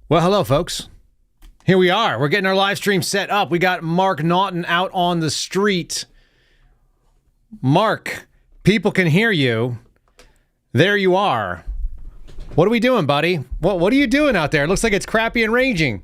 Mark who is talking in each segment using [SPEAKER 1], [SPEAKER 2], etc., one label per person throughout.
[SPEAKER 1] Well, hello, folks. Here we are. We're getting our live stream set up. We got Mark Naughton out on the street. Mark, people can hear you. There you are. What are we doing, buddy? What are you doing out there? It looks like it's crappy and raging.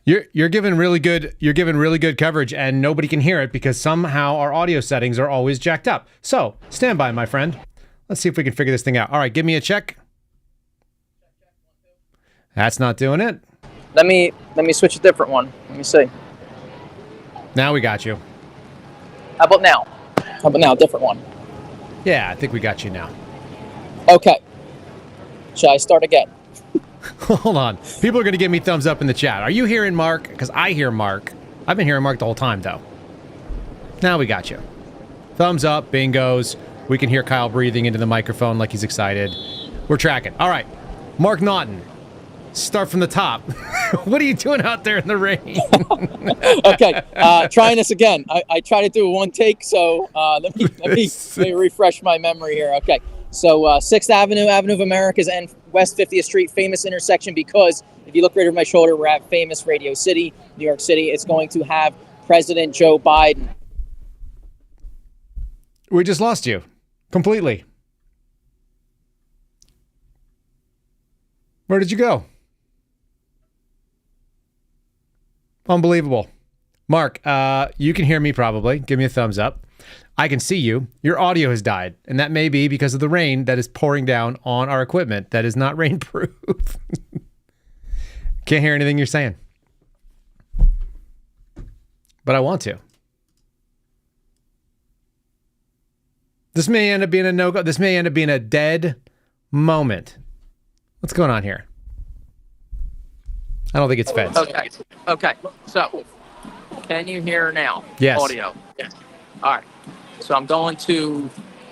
[SPEAKER 1] You're giving really good coverage, and nobody can hear it because somehow our audio settings are always jacked up. So stand by, my friend. Let's see if we can figure this thing out. All right, give me a check. That's not doing it.
[SPEAKER 2] Let me switch a different one. Let me see.
[SPEAKER 1] Now we got you.
[SPEAKER 2] How about now? How about now? Different one.
[SPEAKER 1] Yeah, I think we got you now.
[SPEAKER 2] Okay. Shall I start again?
[SPEAKER 1] Hold on. People are going to give me thumbs up in the chat. Are you hearing Mark? Because I hear Mark. I've been hearing Mark the whole time, though. Now we got you. Thumbs up, bingos. We can hear Kyle breathing into the microphone like he's excited. We're tracking. All right. Mark Naughton. Start from the top. What are you doing out there in the rain?
[SPEAKER 2] Okay. Trying this again. I try to do one take, so let me refresh my memory here. Okay. So 6th Avenue, Avenue of Americas, and West 50th Street, famous intersection, because if you look right over my shoulder, we're at famous Radio City, New York City. It's going to have President Joe Biden.
[SPEAKER 1] We just lost you completely. Where did you go? Unbelievable. Mark, you can hear me probably. Give me a thumbs up. I can see you. Your audio has died, and that may be because of the rain that is pouring down on our equipment that is not rainproof. Can't hear anything you're saying. But I want to. This may end up being a no-go. This may end up being a dead moment. What's going on here? I don't think it's feds.
[SPEAKER 2] Okay. So, can you hear now?
[SPEAKER 1] Yes.
[SPEAKER 2] Audio. Yes. All right. So I'm going to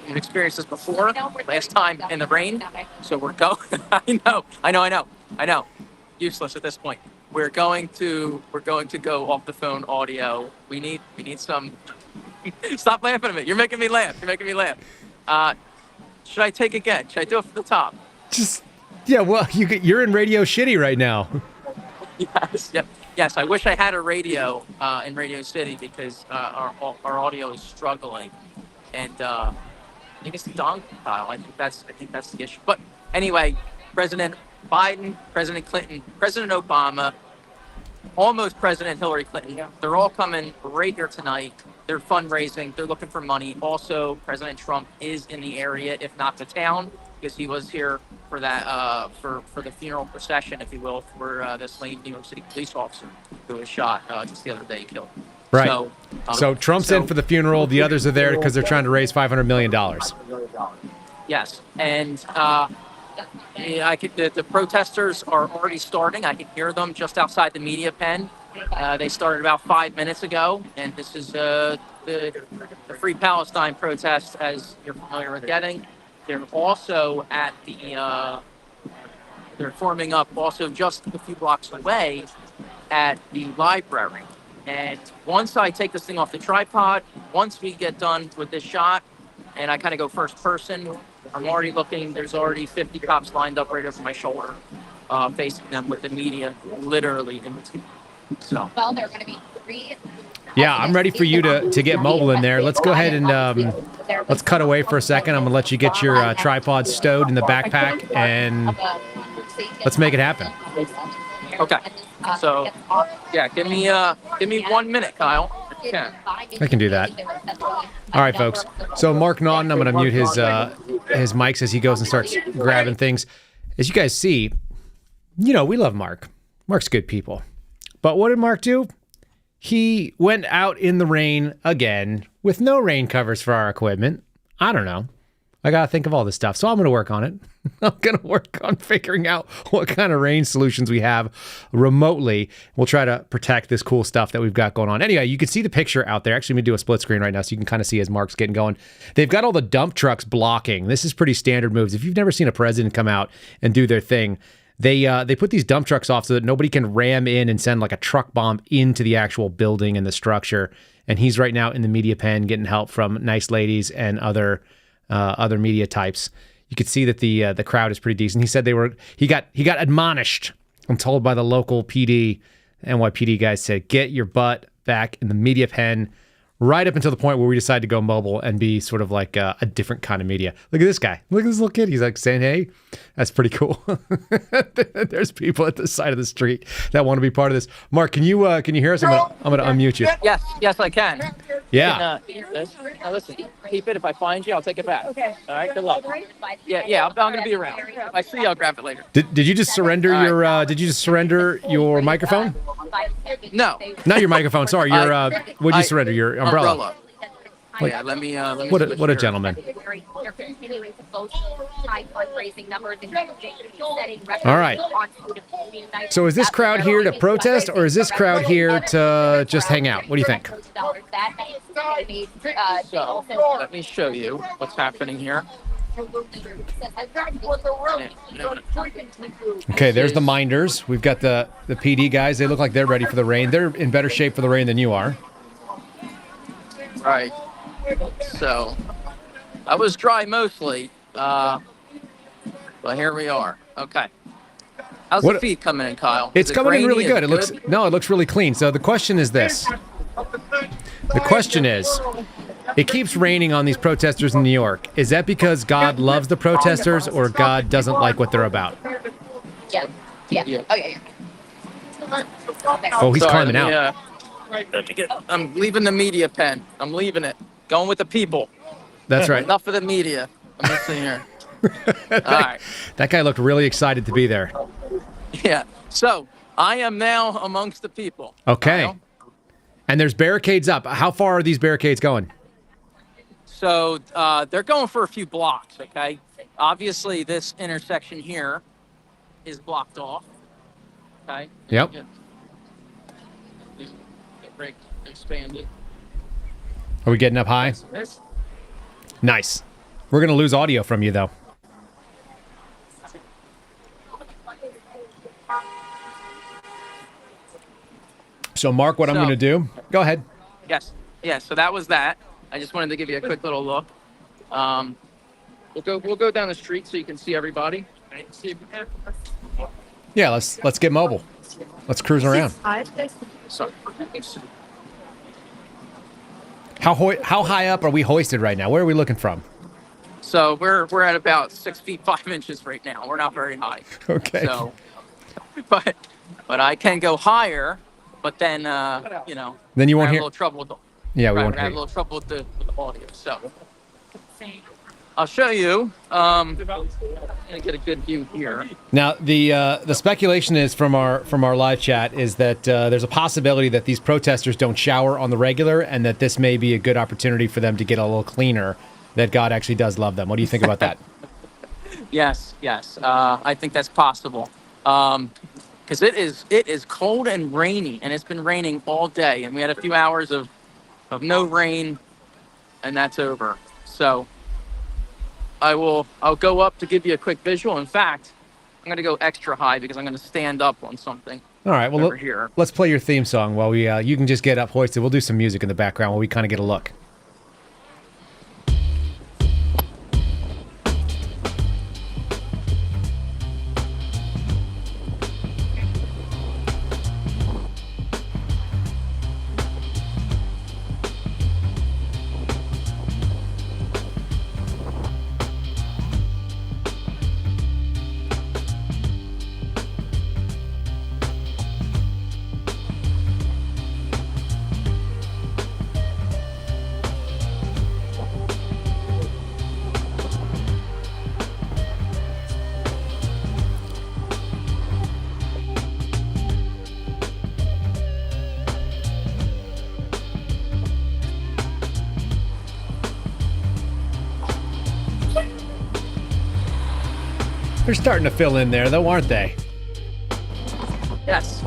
[SPEAKER 2] experience this before last time in the rain. So we're going. I know. Useless at this point. We're going to go off the phone audio. We need some. Stop laughing at me. You're making me laugh. Should I take again? Should I do it from the top?
[SPEAKER 1] Yeah. Well, you're in Radio Shitty right now.
[SPEAKER 2] Yes. Yep. Yes, I wish I had a radio in Radio City because our audio is struggling, and I think it's the dongle dial. I think that's the issue. But anyway, President Biden, President Clinton, President Obama, almost President Hillary Clinton. They're all coming right here tonight. They're fundraising. They're looking for money. Also, President Trump is in the area, if not the town, because he was here for that for the funeral procession, if you will, for this late New York City police officer who was shot just the other day, killed.
[SPEAKER 1] Right. So Trump's in for the funeral. The others are there because they're trying to raise $500 million.
[SPEAKER 2] Yes, and the protesters are already starting. I can hear them just outside the media pen. They started about 5 minutes ago, and this is the Free Palestine protest, as you're familiar with getting. They're also at they're forming up also just a few blocks away at the library. And once I take this thing off the tripod, once we get done with this shot, and I kind of go first person, I'm already looking, there's already 50 cops lined up right over my shoulder, facing them with the media literally in between. So.
[SPEAKER 3] Well, there are going to be 3.
[SPEAKER 1] Yeah, I'm ready for you to get mobile in there. Let's go ahead and let's cut away for a second. I'm going to let you get your tripod stowed in the backpack, and let's make it happen.
[SPEAKER 2] Okay. So, yeah, give me 1 minute, Kyle. Yeah.
[SPEAKER 1] I can do that. All right, folks. So Mark Naughton, I'm going to mute his mics as he goes and starts grabbing things. As you guys see, we love Mark. Mark's good people. But what did Mark do? He went out in the rain again with no rain covers for our equipment. I don't know. I got to think of all this stuff. So I'm going to work on it. I'm going to work on figuring out what kind of rain solutions we have remotely. We'll try to protect this cool stuff that we've got going on. Anyway, you can see the picture out there. Actually, I'm going to do a split screen right now so you can kind of see as Mark's getting going. They've got all the dump trucks blocking. This is pretty standard moves. If you've never seen a president come out and do their thing, they put these dump trucks off so that nobody can ram in and send like a truck bomb into the actual building and the structure. And he's right now in the media pen getting help from nice ladies and other media types. You could see that the crowd is pretty decent. He said he got admonished. I'm told by the local PD, NYPD guys said, get your butt back in the media pen, right up until the point where we decide to go mobile and be sort of like a different kind of media. Look at this guy. Look at this little kid. He's like saying, hey, that's pretty cool. There's people at the side of the street that want to be part of this. Mark, can you hear us? I'm gonna unmute you.
[SPEAKER 2] Yes, I can.
[SPEAKER 1] Yeah.
[SPEAKER 2] Now listen, keep it. If I find you, I'll take it back. Okay. All right, good luck. Yeah, I'm going to be around. If I see you, I'll grab it later.
[SPEAKER 1] Did you just surrender your microphone?
[SPEAKER 2] No.
[SPEAKER 1] Not your microphone. Sorry, what'd you surrender? Your umbrella.
[SPEAKER 2] Like, yeah, let me
[SPEAKER 1] what a gentleman. All right. So is this crowd here to protest, or is this crowd here to just hang out? What do you think?
[SPEAKER 2] So let me show you what's happening here.
[SPEAKER 1] Okay, there's the minders. We've got the PD guys. They look like they're ready for the rain. They're in better shape for the rain than you are.
[SPEAKER 2] Right. So I was dry mostly, but here we are. Okay. How's the feed coming in, Kyle?
[SPEAKER 1] It's coming in really good. It looks really clean. So the question is this. The question is, it keeps raining on these protesters in New York. Is that because God loves the protesters or God doesn't like what they're about?
[SPEAKER 3] Yeah. Okay.
[SPEAKER 1] Oh, he's climbing out.
[SPEAKER 2] I'm leaving the media pen. I'm leaving it. Going with the people.
[SPEAKER 1] That's right.
[SPEAKER 2] Enough of the media. I'm listening here. All right.
[SPEAKER 1] That guy looked really excited to be there.
[SPEAKER 2] Yeah. So I am now amongst the people.
[SPEAKER 1] Okay.
[SPEAKER 2] Kyle.
[SPEAKER 1] And there's barricades up. How far are these barricades going?
[SPEAKER 2] So they're going for a few blocks, okay? Obviously, this intersection here is blocked off, okay?
[SPEAKER 1] Yep.
[SPEAKER 2] The brake expanded.
[SPEAKER 1] Are we getting up high? Nice. We're going to lose audio from you, though. So, Mark, what I'm going to do... Go ahead.
[SPEAKER 2] Yes. Yeah, so that was that. I just wanted to give you a quick little look. We'll go down the street so you can see everybody.
[SPEAKER 1] Yeah, let's get mobile. Let's cruise around.
[SPEAKER 2] Sorry.
[SPEAKER 1] How high up are we hoisted right now? Where are we looking from?
[SPEAKER 2] So we're at about 6 feet 5 inches right now. We're not very high.
[SPEAKER 1] Okay.
[SPEAKER 2] So, but I can go higher. But then
[SPEAKER 1] then you won't
[SPEAKER 2] have
[SPEAKER 1] hear
[SPEAKER 2] a little trouble with the,
[SPEAKER 1] yeah, we
[SPEAKER 2] right,
[SPEAKER 1] won't
[SPEAKER 2] have
[SPEAKER 1] hear
[SPEAKER 2] a little trouble with the audio. So I'll show you. I'm gonna get a good view here.
[SPEAKER 1] Now the speculation is from our live chat is that there's a possibility that these protesters don't shower on the regular, and that this may be a good opportunity for them to get a little cleaner. That God actually does love them. What do you think about that?
[SPEAKER 2] Yes. I think that's possible. Because it is cold and rainy, and it's been raining all day, and we had a few hours of no rain, and that's over. So I'll go up to give you a quick visual. In fact, I'm going to go extra high because I'm going to stand up on something.
[SPEAKER 1] All right, well,
[SPEAKER 2] here.
[SPEAKER 1] Let's play your theme song while we you can just get up hoisted. We'll do some music in the background while we kind of get a look. They're starting to fill in there, though, aren't they?
[SPEAKER 2] Yes.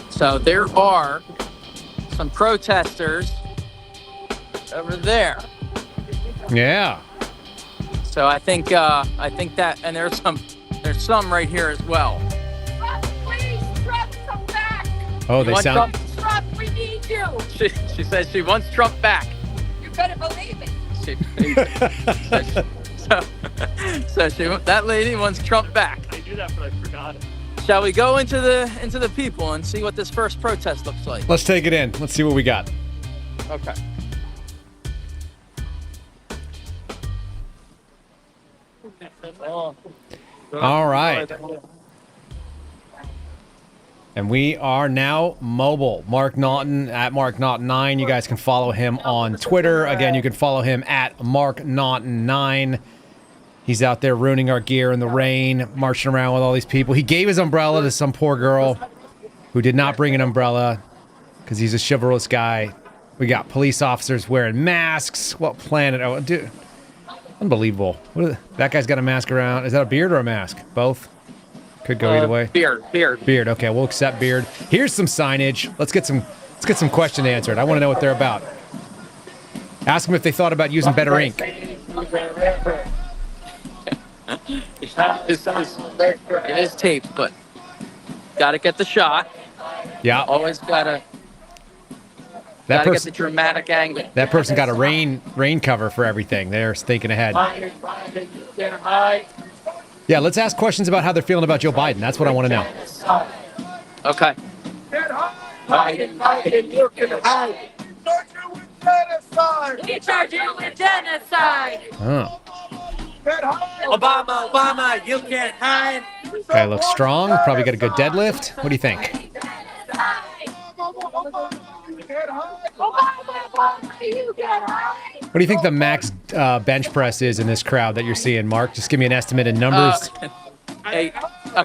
[SPEAKER 2] So there are some protesters over there.
[SPEAKER 1] Yeah.
[SPEAKER 2] So I think that, and there's some right here as well.
[SPEAKER 3] Please, Trump, come back.
[SPEAKER 1] Oh,
[SPEAKER 2] You
[SPEAKER 1] they
[SPEAKER 2] want
[SPEAKER 1] sound.
[SPEAKER 2] Trump?
[SPEAKER 3] Trump, we need you.
[SPEAKER 2] She says she wants Trump back.
[SPEAKER 3] You better believe it.
[SPEAKER 2] That lady wants Trump back.
[SPEAKER 4] I knew that, but I forgot it.
[SPEAKER 2] Shall we go into the people and see what this first protest looks like?
[SPEAKER 1] Let's take it in. Let's see what we got.
[SPEAKER 2] Okay.
[SPEAKER 1] All right. And we are now mobile. Mark Naughton at Mark Naughton9. You guys can follow him on Twitter. Again, you can follow him at Mark Naughton9. He's out there ruining our gear in the rain, marching around with all these people. He gave his umbrella to some poor girl who did not bring an umbrella because he's a chivalrous guy. We got police officers wearing masks. What planet? Oh, dude. Unbelievable. That guy's got a mask around. Is that a beard or a mask? Both? Could go either way.
[SPEAKER 2] Beard.
[SPEAKER 1] Beard. Okay, we'll accept beard. Here's some signage. Let's get some questions answered. I want to know what they're about. Ask them if they thought about using better ink.
[SPEAKER 2] It is taped, but gotta get the shot.
[SPEAKER 1] Yeah.
[SPEAKER 2] Always gotta
[SPEAKER 1] That
[SPEAKER 2] get the
[SPEAKER 1] person
[SPEAKER 2] dramatic angle.
[SPEAKER 1] that person got a rain cover for everything. They're thinking ahead. Yeah, let's ask questions about how they're feeling about Joe Biden. That's what I want to know.
[SPEAKER 2] Okay.
[SPEAKER 5] Biden, you can hide.
[SPEAKER 3] We charge you with genocide.
[SPEAKER 1] Oh.
[SPEAKER 5] Obama, you can't hide.
[SPEAKER 1] Guy looks strong. Probably got a good deadlift. What do you think? What do you think the max bench press is in this crowd that you're seeing, Mark? Just give me an estimate in numbers.
[SPEAKER 2] A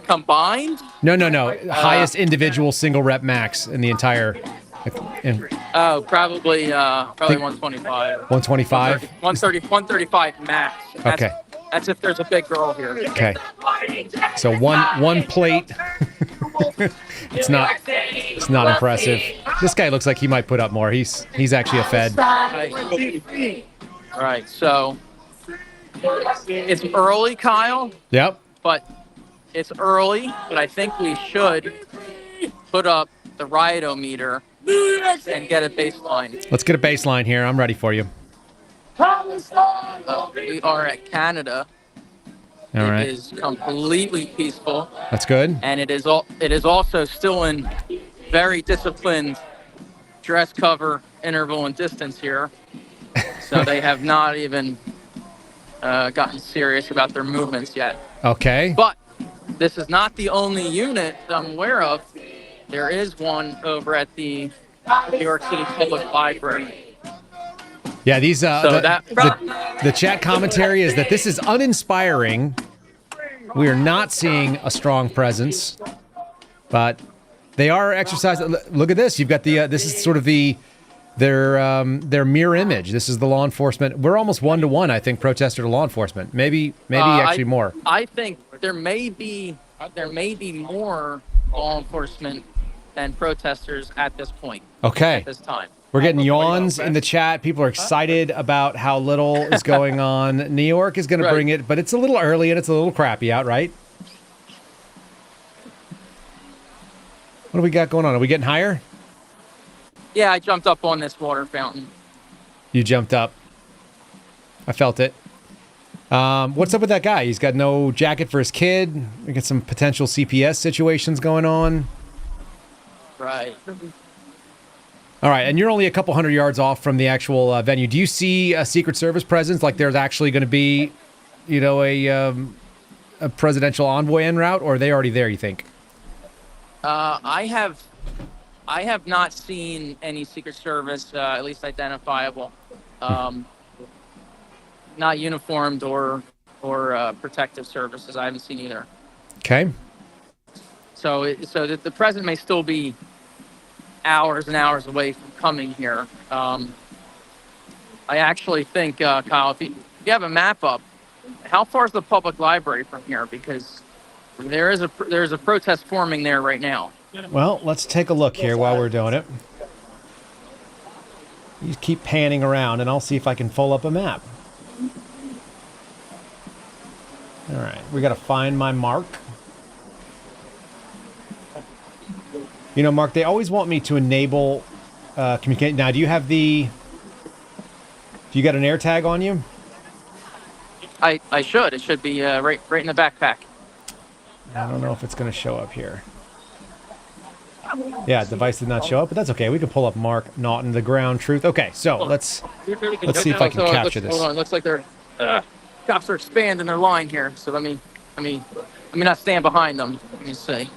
[SPEAKER 2] combined?
[SPEAKER 1] No. Highest individual single rep max in the entire.
[SPEAKER 2] Oh, probably 125.
[SPEAKER 1] 125?
[SPEAKER 2] 135 max.
[SPEAKER 1] Okay.
[SPEAKER 2] That's if there's a big girl here.
[SPEAKER 1] Okay. So one plate. It's not impressive. This guy looks like he might put up more. He's actually a Fed.
[SPEAKER 2] All right, so it's early, Kyle.
[SPEAKER 1] Yep.
[SPEAKER 2] But it's early, but I think we should put up the riotometer and get a baseline.
[SPEAKER 1] Let's get a baseline here. I'm ready for you.
[SPEAKER 2] We are at Canada.
[SPEAKER 1] All right.
[SPEAKER 2] It is completely peaceful,
[SPEAKER 1] That's good.
[SPEAKER 2] and it is also still in very disciplined dress cover, interval, and distance here. So they have not even gotten serious about their movements yet.
[SPEAKER 1] Okay.
[SPEAKER 2] But this is not the only unit that I'm aware of. There is one over at the New York City Public Library.
[SPEAKER 1] Yeah, these
[SPEAKER 2] So
[SPEAKER 1] the chat commentary is that this is uninspiring. We are not seeing a strong presence, but they are exercising. Look at this. You've got the this is sort of their mirror image. This is the law enforcement. We're almost 1-to-1, I think, protester to law enforcement. Maybe actually more.
[SPEAKER 2] I think there may be more law enforcement than protesters at this point.
[SPEAKER 1] Okay.
[SPEAKER 2] At this time.
[SPEAKER 1] We're getting yawns in the chat. People are excited about how little is going on. New York is going to bring it, but it's a little early and it's a little crappy out, right? What do we got going on? Are we getting higher?
[SPEAKER 2] Yeah, I jumped up on this water fountain.
[SPEAKER 1] You jumped up. I felt it. What's up with that guy? He's got no jacket for his kid. We got some potential CPS situations going on.
[SPEAKER 2] Right.
[SPEAKER 1] All right, and you're only a couple hundred yards off from the actual venue. Do you see a Secret Service presence? Like there's actually going to be, a presidential envoy en route, or are they already there? You think?
[SPEAKER 2] I have not seen any Secret Service, at least identifiable, not uniformed or protective services. I haven't seen either.
[SPEAKER 1] Okay.
[SPEAKER 2] So the president may still be hours and hours away from coming here. I actually think, Kyle, if you have a map up, how far is the public library from here? Because there's a protest forming there right now.
[SPEAKER 1] Well, let's take a look here while we're doing it. You keep panning around, and I'll see if I can pull up a map. All right, we got to find my mark. You know, Mark, they always want me to enable communicate. Now, do you have the... Do you got an air tag on you?
[SPEAKER 2] I should. It should be right in the backpack.
[SPEAKER 1] I don't know if it's going to show up here. Yeah, device did not show up, but that's okay. We can pull up Mark Naughton, the ground truth. Okay, so let's see if I can capture this.
[SPEAKER 2] Hold on, it looks like they're cops are expanding their line here. So let me not stand behind them. Let me see.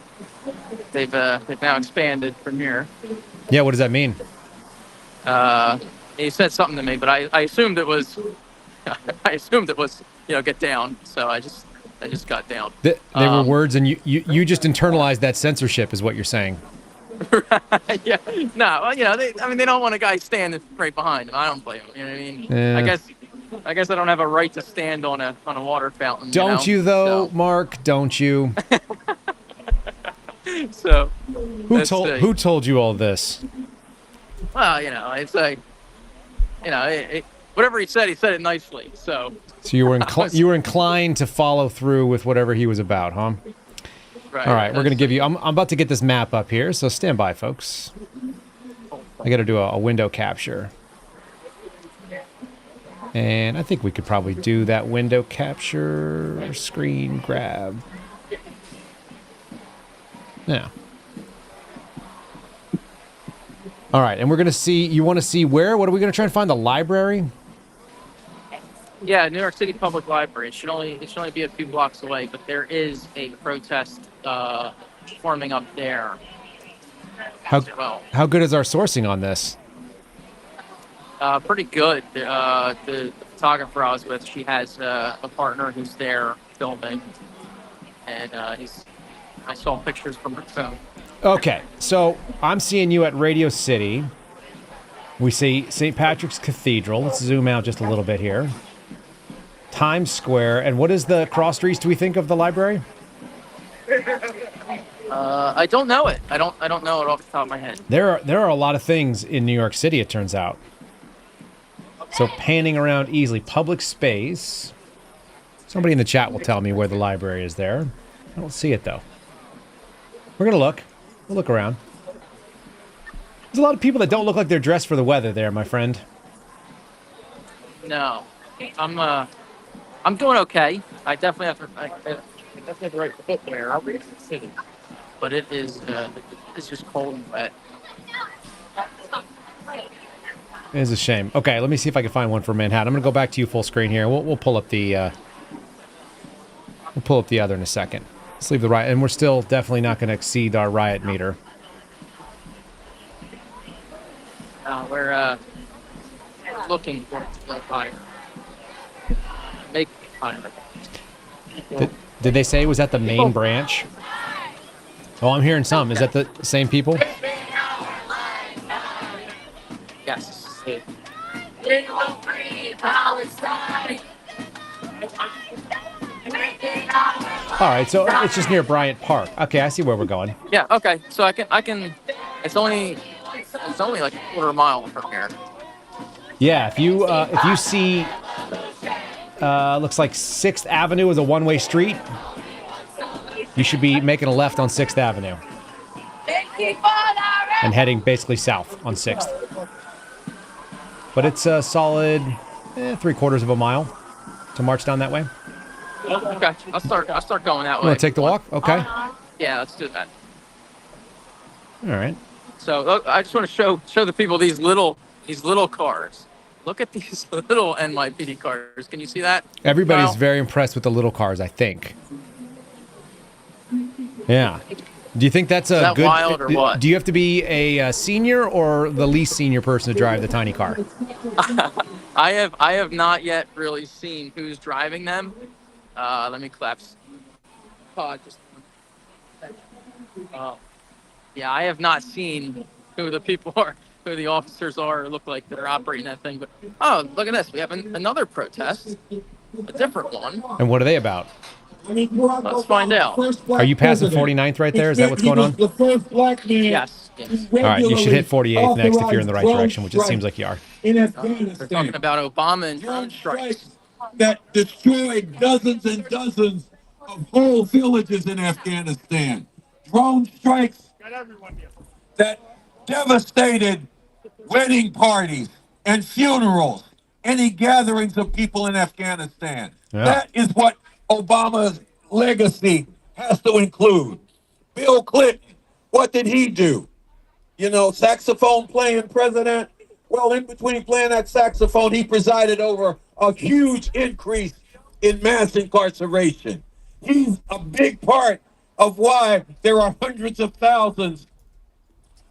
[SPEAKER 2] They've now expanded from here.
[SPEAKER 1] Yeah, what does that mean?
[SPEAKER 2] He said something to me, but I assumed it was get down. So I just got down.
[SPEAKER 1] They were words, and you just internalized that censorship, is what you're saying.
[SPEAKER 2] Yeah. No. Well, they don't want a guy standing right behind them. I don't blame them. You know what I mean?
[SPEAKER 1] Yeah.
[SPEAKER 2] I guess I don't have a right to stand on a water fountain.
[SPEAKER 1] Don't you though, so. Mark? Don't you?
[SPEAKER 2] So
[SPEAKER 1] who told you all this?
[SPEAKER 2] Well, it's like, whatever he said it nicely. So
[SPEAKER 1] you were inclined to follow through with whatever he was about, huh?
[SPEAKER 2] Right.
[SPEAKER 1] All right, we're gonna give you. I'm about to get this map up here, so stand by, folks. I got to do a window capture, and I think we could probably do that window capture screen grab. Yeah. All right, and we're gonna see. You want to see where? What are we gonna try and find? The library?
[SPEAKER 2] Yeah, New York City Public Library. It should only be a few blocks away, but there is a protest forming up there.
[SPEAKER 1] How good is our sourcing on this?
[SPEAKER 2] Pretty good. The photographer I was with, she has a partner who's there filming, and I saw pictures from her phone.
[SPEAKER 1] Okay, so I'm seeing you at Radio City. We see St. Patrick's Cathedral. Let's zoom out just a little bit here. Times Square, and what is the cross streets do we think of the library?
[SPEAKER 2] I don't know it. I don't know it off the top of my head.
[SPEAKER 1] There are a lot of things in New York City, it turns out. So panning around easily, public space. Somebody in the chat will tell me where the library is there. I don't see it though. We're gonna look. We'll look around. There's a lot of people that don't look like they're dressed for the weather there, my friend.
[SPEAKER 2] No, I'm doing okay. I definitely have the right footwear. I'll read the city, but it's just cold and wet.
[SPEAKER 1] It is a shame. Okay, let me see if I can find one for Manhattan. I'm gonna go back to you full screen here. We'll pull up the other in a second. Let's leave the riot, and we're still definitely not going to exceed our riot meter.
[SPEAKER 2] We're looking for the fire. Make fire.
[SPEAKER 1] Did they say it was at the main branch? Oh, I'm hearing some. Is that the same people?
[SPEAKER 2] Yes.
[SPEAKER 1] All right, so it's just near Bryant Park. Okay, I see where we're going.
[SPEAKER 2] Yeah. Okay. So I can. It's only like a quarter mile from here.
[SPEAKER 1] Yeah. If you see, looks like 6th Avenue is a one-way street. You should be making a left on 6th Avenue and heading basically south on 6th. But it's a solid 3/4 of a mile to march down that way.
[SPEAKER 2] Okay, I'll start going that way.
[SPEAKER 1] You want to take the walk? Okay.
[SPEAKER 2] Yeah, let's do that.
[SPEAKER 1] All right.
[SPEAKER 2] So I just want to show the people these little cars. Look at these little NYPD cars. Can you see that?
[SPEAKER 1] Everybody's
[SPEAKER 2] Kyle?
[SPEAKER 1] very impressed with the little cars, I think. Yeah. Do you think that's a
[SPEAKER 2] that
[SPEAKER 1] good?
[SPEAKER 2] Wild or what?
[SPEAKER 1] Do you have to be a senior or the least senior person to drive the tiny car?
[SPEAKER 2] I have not yet really seen who's driving them. Let me collapse. Yeah, I have not seen who the people are who the officers are, look like they're operating that thing. But oh, look at this. We have another protest, a different one.
[SPEAKER 1] And what are they about?
[SPEAKER 2] Let's find out.
[SPEAKER 1] Are you passing 49th right there? Is that what's going on?
[SPEAKER 5] The first black man.
[SPEAKER 2] Yes.
[SPEAKER 1] All right, you should hit 48th next if you're in the right direction, which it seems like you are.
[SPEAKER 5] In
[SPEAKER 2] They're
[SPEAKER 5] Afghanistan.
[SPEAKER 2] talking about Obama and drone strikes.
[SPEAKER 5] That destroyed dozens and dozens of whole villages in Afghanistan. Drone strikes that devastated wedding parties and funerals, any gatherings of people in Afghanistan.
[SPEAKER 1] Yeah.
[SPEAKER 5] That is what Obama's legacy has to include. Bill Clinton, what did he do? You know, saxophone playing president. Well, in between playing that saxophone, he presided over a huge increase in mass incarceration. He's a big part of why there are hundreds of thousands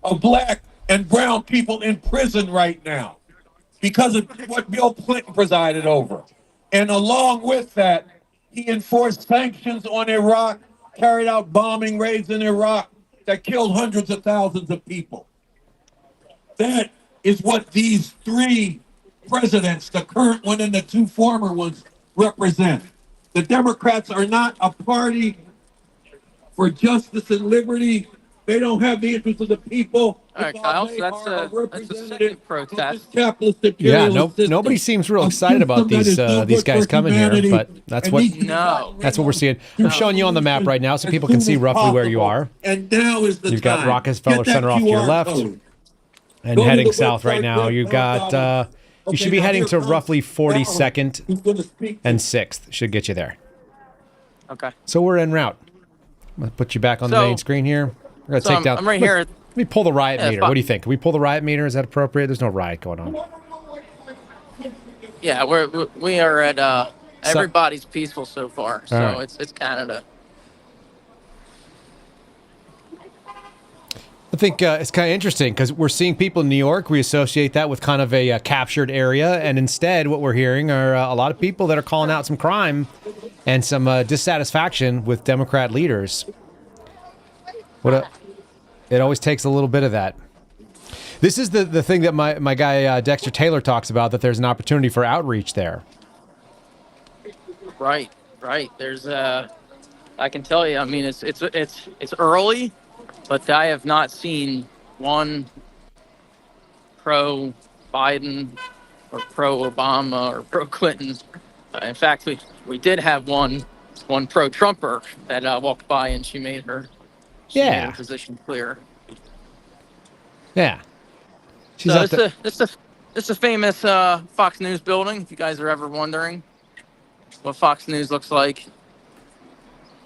[SPEAKER 5] of black and brown people in prison right now, because of what Bill Clinton presided over. And along with that, he enforced sanctions on Iraq, carried out bombing raids in Iraq that killed hundreds of thousands of people. That is what these three presidents, the current one and the two former ones, represent. The Democrats are not a party for justice and liberty. They don't have the interests of the people.
[SPEAKER 2] All right, Kyle, so that's a second protest.
[SPEAKER 1] Yeah, nobody seems real excited about these guys coming here, but that's what we're seeing. I'm showing you on the map right now so people can see roughly where you are.
[SPEAKER 5] And now is the
[SPEAKER 1] You've got Rockefeller Center off to your left, and heading south right now. You got you should be heading to roughly 42nd and 6th. Should get you there.
[SPEAKER 2] Okay.
[SPEAKER 1] So we're en route. I'm gonna put you back on the main screen here. We're gonna take down.
[SPEAKER 2] I'm right here.
[SPEAKER 1] Let me pull the riot meter. What do you think? Can we pull the riot meter? Is that appropriate? There's no riot going on.
[SPEAKER 2] Yeah, we are at everybody's peaceful so far. So
[SPEAKER 1] right.
[SPEAKER 2] it's Canada.
[SPEAKER 1] I think it's kind of interesting because we're seeing people in New York. We associate that with kind of a captured area, and instead, what we're hearing are a lot of people that are calling out some crime and some dissatisfaction with Democrat leaders. It always takes a little bit of that. This is the thing that my guy Dexter Taylor talks about, that there's an opportunity for outreach there.
[SPEAKER 2] Right. There's I can tell you. I mean, it's early, but I have not seen one pro Biden or pro Obama or pro Clinton. In fact, we did have one pro Trumper that walked by and she made her position clear.
[SPEAKER 1] Yeah. She's
[SPEAKER 2] so it's a famous Fox News building. If you guys are ever wondering what Fox News looks like,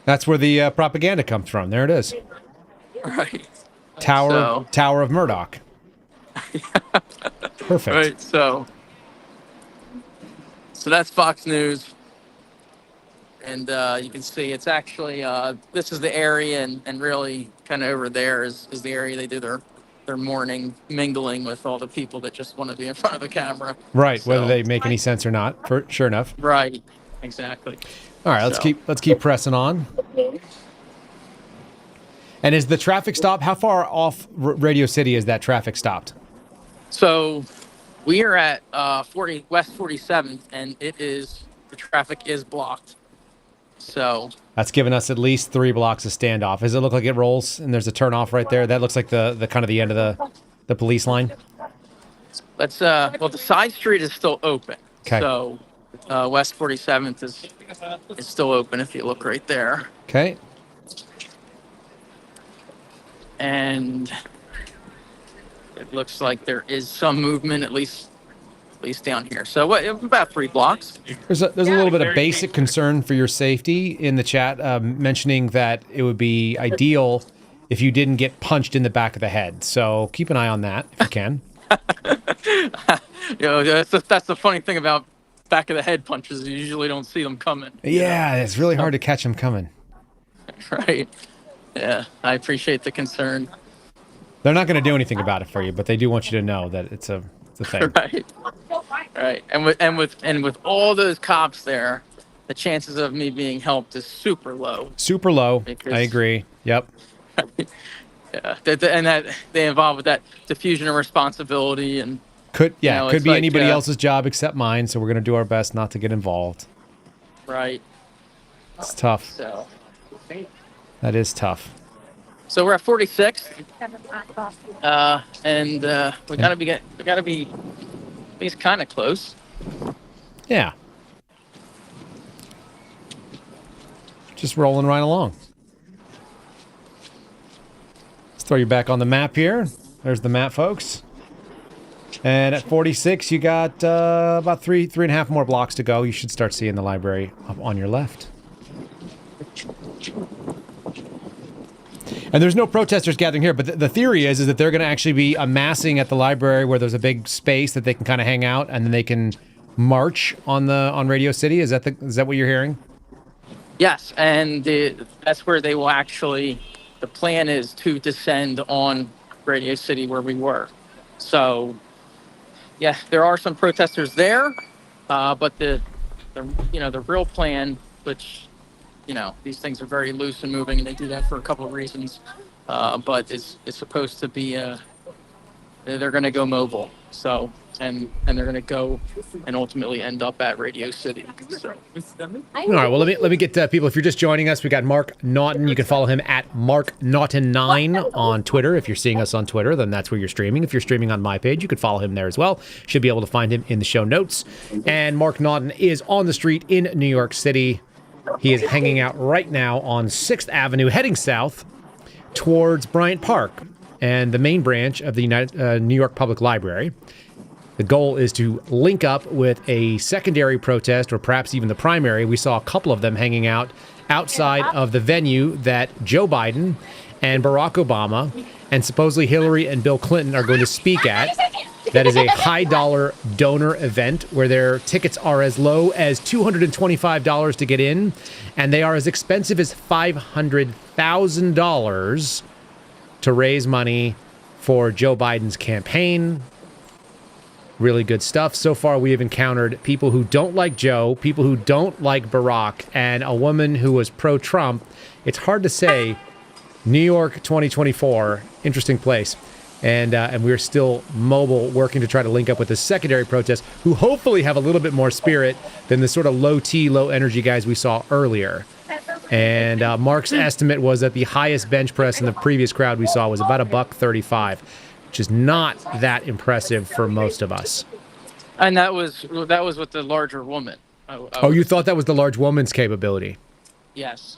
[SPEAKER 1] that's where the propaganda comes from. There it is.
[SPEAKER 2] Right.
[SPEAKER 1] Tower of Murdoch. Perfect.
[SPEAKER 2] Right. So that's Fox News. And you can see it's actually, this is the area, and really kind of over there is the area they do their morning mingling with all the people that just want to be in front of the camera.
[SPEAKER 1] Right, so, whether they make any sense or not, sure enough.
[SPEAKER 2] Right, exactly.
[SPEAKER 1] All right, let's keep pressing on. And is the traffic stop, how far off Radio City is that traffic stopped?
[SPEAKER 2] So we are at West 47th, and the traffic is blocked. So
[SPEAKER 1] that's given us at least 3 blocks of standoff. Does it look like it rolls and there's a turnoff right there? That looks like the kind of the end of the police line.
[SPEAKER 2] Let's well, the side street is still open.
[SPEAKER 1] Okay.
[SPEAKER 2] So West 47th is still open if you look right there.
[SPEAKER 1] Okay.
[SPEAKER 2] And it looks like there is some movement, at least down here. So about 3 blocks.
[SPEAKER 1] There's a little bit of basic concern for your safety in the chat, mentioning that it would be ideal if you didn't get punched in the back of the head. So keep an eye on that if you can.
[SPEAKER 2] That's the funny thing about back of the head punches. You usually don't see them coming.
[SPEAKER 1] Yeah, it's really hard to catch them coming.
[SPEAKER 2] Right. Yeah, I appreciate the concern.
[SPEAKER 1] They're not going to do anything about it for you, but they do want you to know that it's a thing.
[SPEAKER 2] Right. And with all those cops there, the chances of me being helped is super low.
[SPEAKER 1] Super low. I agree. Yep.
[SPEAKER 2] Yeah, and that they involve with that diffusion of responsibility and
[SPEAKER 1] Could
[SPEAKER 2] could
[SPEAKER 1] be anybody else's job except mine, so we're gonna do our best not to get involved.
[SPEAKER 2] right.
[SPEAKER 1] It's tough.
[SPEAKER 2] So
[SPEAKER 1] That is tough.
[SPEAKER 2] we're at 46, and we gotta be at least kind of close.
[SPEAKER 1] Yeah. Just rolling right along. Let's throw you back on the map here. There's the map, folks. And at 46, you got about three and a half more blocks to go. You should start seeing the library up on your left. And there's no protesters gathering here, but the theory is that they're going to actually be amassing at the library where there's a big space that they can kind of hang out, and then they can march on Radio City. Is that what you're hearing?
[SPEAKER 2] Yes, and that's where they will actually. The plan is to descend on Radio City where we were. So, yeah, there are some protesters there, but the real plan, which these things are very loose and moving, and they do that for a couple of reasons. But it's supposed to be they're going to go mobile. So and they're going to go and ultimately end up at Radio City. So.
[SPEAKER 1] All right, well, let me get people. If you're just joining us, we got Mark Naughton. You can follow him at MarkNaughton9 on Twitter. If you're seeing us on Twitter, then that's where you're streaming. If you're streaming on my page, you could follow him there as well. Should be able to find him in the show notes. And Mark Naughton is on the street in New York City. He is hanging out right now on 6th Avenue, heading south towards Bryant Park and the main branch of the New York Public Library. The goal is to link up with a secondary protest, or perhaps even the primary. We saw a couple of them hanging out outside of the venue that Joe Biden and Barack Obama and supposedly Hillary and Bill Clinton are going to speak at. That is a high-dollar donor event where their tickets are as low as $225 to get in, and they are as expensive as $500,000 to raise money for Joe Biden's campaign. Really good stuff. So far, we have encountered people who don't like Joe, people who don't like Barack, and a woman who was pro-Trump. It's hard to say. New York 2024, interesting place. And we're still mobile, working to try to link up with the secondary protests, who hopefully have a little bit more spirit than the sort of low-T, low-energy guys we saw earlier. And Mark's estimate was that the highest bench press in the previous crowd we saw was about $135. Which is not that impressive for most of us.
[SPEAKER 2] And that was with the larger woman.
[SPEAKER 1] Oh, you thought that was the large woman's capability?
[SPEAKER 2] Yes.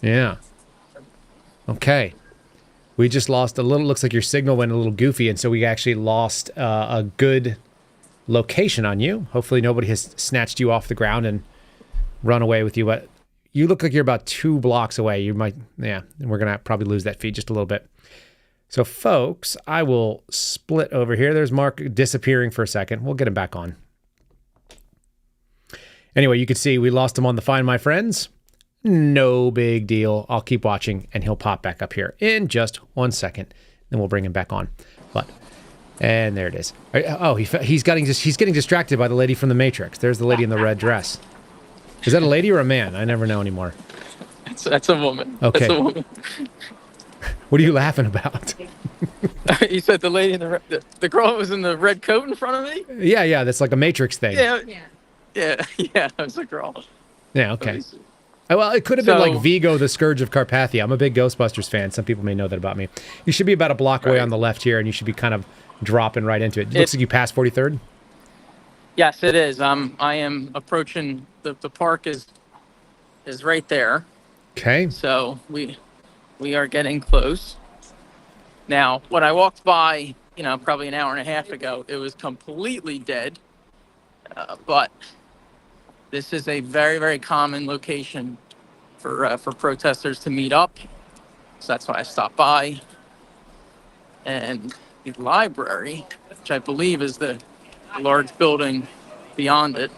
[SPEAKER 1] Yeah. Okay. We just lost a little. Looks like your signal went a little goofy, and so we actually lost a good location on you. Hopefully nobody has snatched you off the ground and run away with you. But you look like you're about 2 blocks away. You might, and we're going to probably lose that feed just a little bit. So, folks, I will split over here. There's Mark disappearing for a second. We'll get him back on. Anyway, you can see we lost him on the Find My Friends. No big deal. I'll keep watching, and he'll pop back up here in just 1 second. Then we'll bring him back on. And there it is. Oh, he's getting distracted by the lady from the Matrix. There's the lady in the red dress. Is that a lady or a man? I never know anymore.
[SPEAKER 2] That's a woman.
[SPEAKER 1] Okay.
[SPEAKER 2] That's a woman.
[SPEAKER 1] What are you laughing about?
[SPEAKER 2] You said the lady in the girl that was in the red coat in front of me?
[SPEAKER 1] Yeah, that's like a Matrix thing.
[SPEAKER 2] Yeah, it was a girl.
[SPEAKER 1] Yeah, okay. Well, it could have been like Vigo, the Scourge of Carpathia. I'm a big Ghostbusters fan. Some people may know that about me. You should be about a block away on the left here, and you should be kind of dropping right into it. It looks like you passed 43rd.
[SPEAKER 2] Yes, it is. I am approaching the park is right there.
[SPEAKER 1] Okay.
[SPEAKER 2] So we are getting close. Now, when I walked by, probably an hour and a half ago, it was completely dead. But this is a very, very common location for protesters to meet up. So that's why I stopped by. And the library, which I believe is the large building beyond it,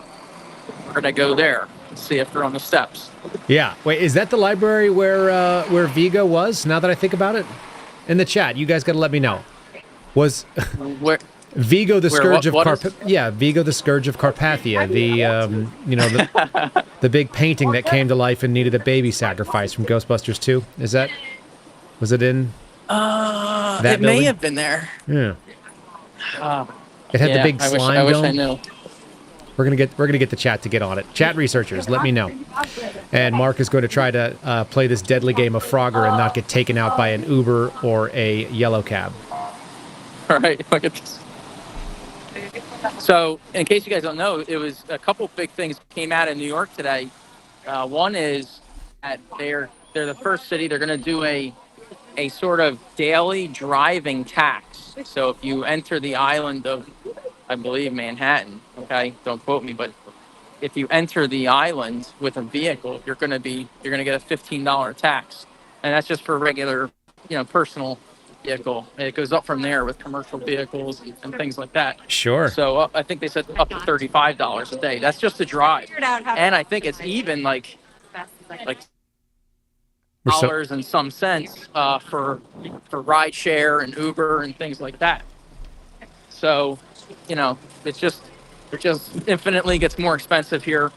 [SPEAKER 2] we're going to go there and see if they're on the steps.
[SPEAKER 1] Yeah. Wait, is that the library where Vigo was, now that I think about it? In the chat, you guys got to let me know. Was
[SPEAKER 2] Where?
[SPEAKER 1] Vigo the Scourge of
[SPEAKER 2] Carpathia?
[SPEAKER 1] Yeah, Vigo the Scourge of Carpathia. The big painting that came to life and needed a baby sacrifice from Ghostbusters 2. Was it in? That
[SPEAKER 2] It may
[SPEAKER 1] building?
[SPEAKER 2] have been there.
[SPEAKER 1] Yeah.
[SPEAKER 2] Uh,
[SPEAKER 1] It had the
[SPEAKER 2] yeah,
[SPEAKER 1] big slime
[SPEAKER 2] I wish
[SPEAKER 1] dome.
[SPEAKER 2] I knew.
[SPEAKER 1] We're gonna get the chat to get on it. Chat researchers, let me know. And Mark is going to try to play this deadly game of Frogger and not get taken out by an Uber or a yellow cab.
[SPEAKER 2] All right, look at this. So, in case you guys don't know, it was a couple big things came out in New York today. One is that they're the first city. They're going to do a sort of daily driving tax. So if you enter the island of, I believe, Manhattan, okay, don't quote me, but if you enter the island with a vehicle, you're going to get a $15 tax, and that's just for regular, personal vehicle. It goes up from there with commercial vehicles and things like that.
[SPEAKER 1] Sure.
[SPEAKER 2] So I think they said up to $35 a day. That's just to drive, and I think it's even like dollars and some cents for ride share and Uber and things like that. So, it just infinitely gets more expensive here.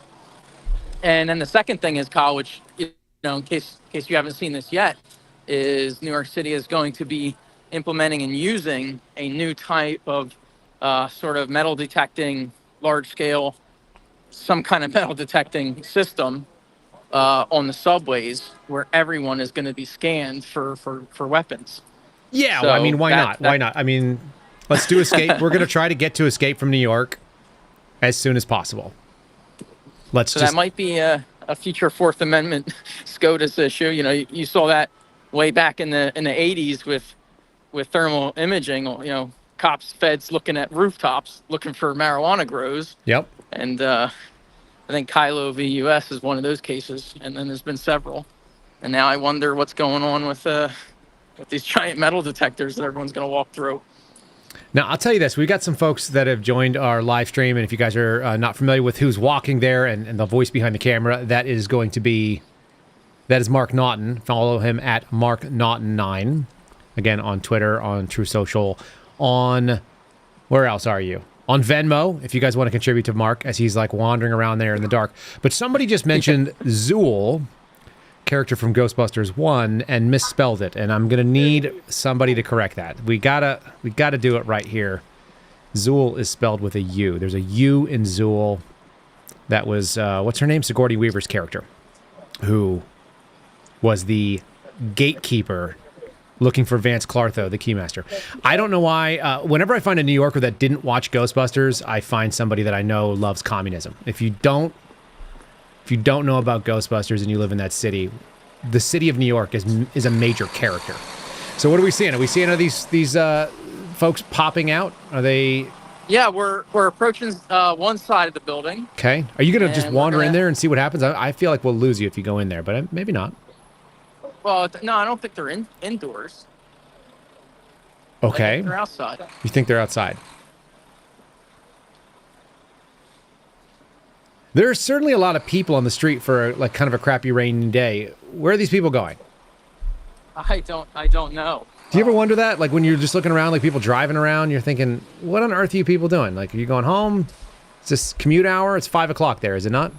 [SPEAKER 2] And then the second thing is, Kyle, which, in case you haven't seen this yet, is New York City is going to be implementing and using a new type of sort of metal detecting, large scale, some kind of metal detecting system on the subways where everyone is going to be scanned for weapons.
[SPEAKER 1] Yeah,
[SPEAKER 2] So
[SPEAKER 1] well, I mean, why not? Why not? I mean, let's do Escape. We're going to try to get to Escape from New York as soon as possible.
[SPEAKER 2] That might be a future Fourth Amendment SCOTUS issue. You saw that way back in the 80s with thermal imaging. Cops, feds looking at rooftops looking for marijuana grows.
[SPEAKER 1] Yep.
[SPEAKER 2] And I think Kylo v. U.S. is one of those cases, and then there's been several. And now I wonder what's going on with these giant metal detectors that everyone's going to walk through.
[SPEAKER 1] Now, I'll tell you this. We've got some folks that have joined our live stream, and if you guys are not familiar with who's walking there and the voice behind the camera, that is Mark Naughton. Follow him at Mark Naughton9. Again, on Twitter, on True Social, on... Where else are you? On Venmo, if you guys want to contribute to Mark, as he's like wandering around there in the dark. But somebody just mentioned Zool, character from Ghostbusters 1, and misspelled it, and I'm gonna need somebody to correct that. We gotta do it right here. Zool is spelled with a U. There's a U in Zool. That was what's her name? Sigourney Weaver's character, who was the gatekeeper looking for Vance Clartho, the Keymaster. I don't know why. Whenever I find a New Yorker that didn't watch Ghostbusters, I find somebody that I know loves communism. If you don't know about Ghostbusters and you live in that city, the city of New York is a major character. So what are we seeing? Are we seeing these folks popping out? Are they?
[SPEAKER 2] Yeah, we're approaching one side of the building.
[SPEAKER 1] Okay. Are you going to just wander in there and see what happens? I feel like we'll lose you if you go in there, but maybe not.
[SPEAKER 2] Well, no, I don't think they're indoors.
[SPEAKER 1] Okay.
[SPEAKER 2] They're outside.
[SPEAKER 1] You think they're outside? There are certainly a lot of people on the street for like kind of a crappy rainy day. Where are these people going?
[SPEAKER 2] I don't know.
[SPEAKER 1] Do you ever wonder that? Like when you're just looking around, like people driving around, you're thinking, what on earth are you people doing? Like, are you going home? It's this commute hour. It's 5 o'clock there, is it not?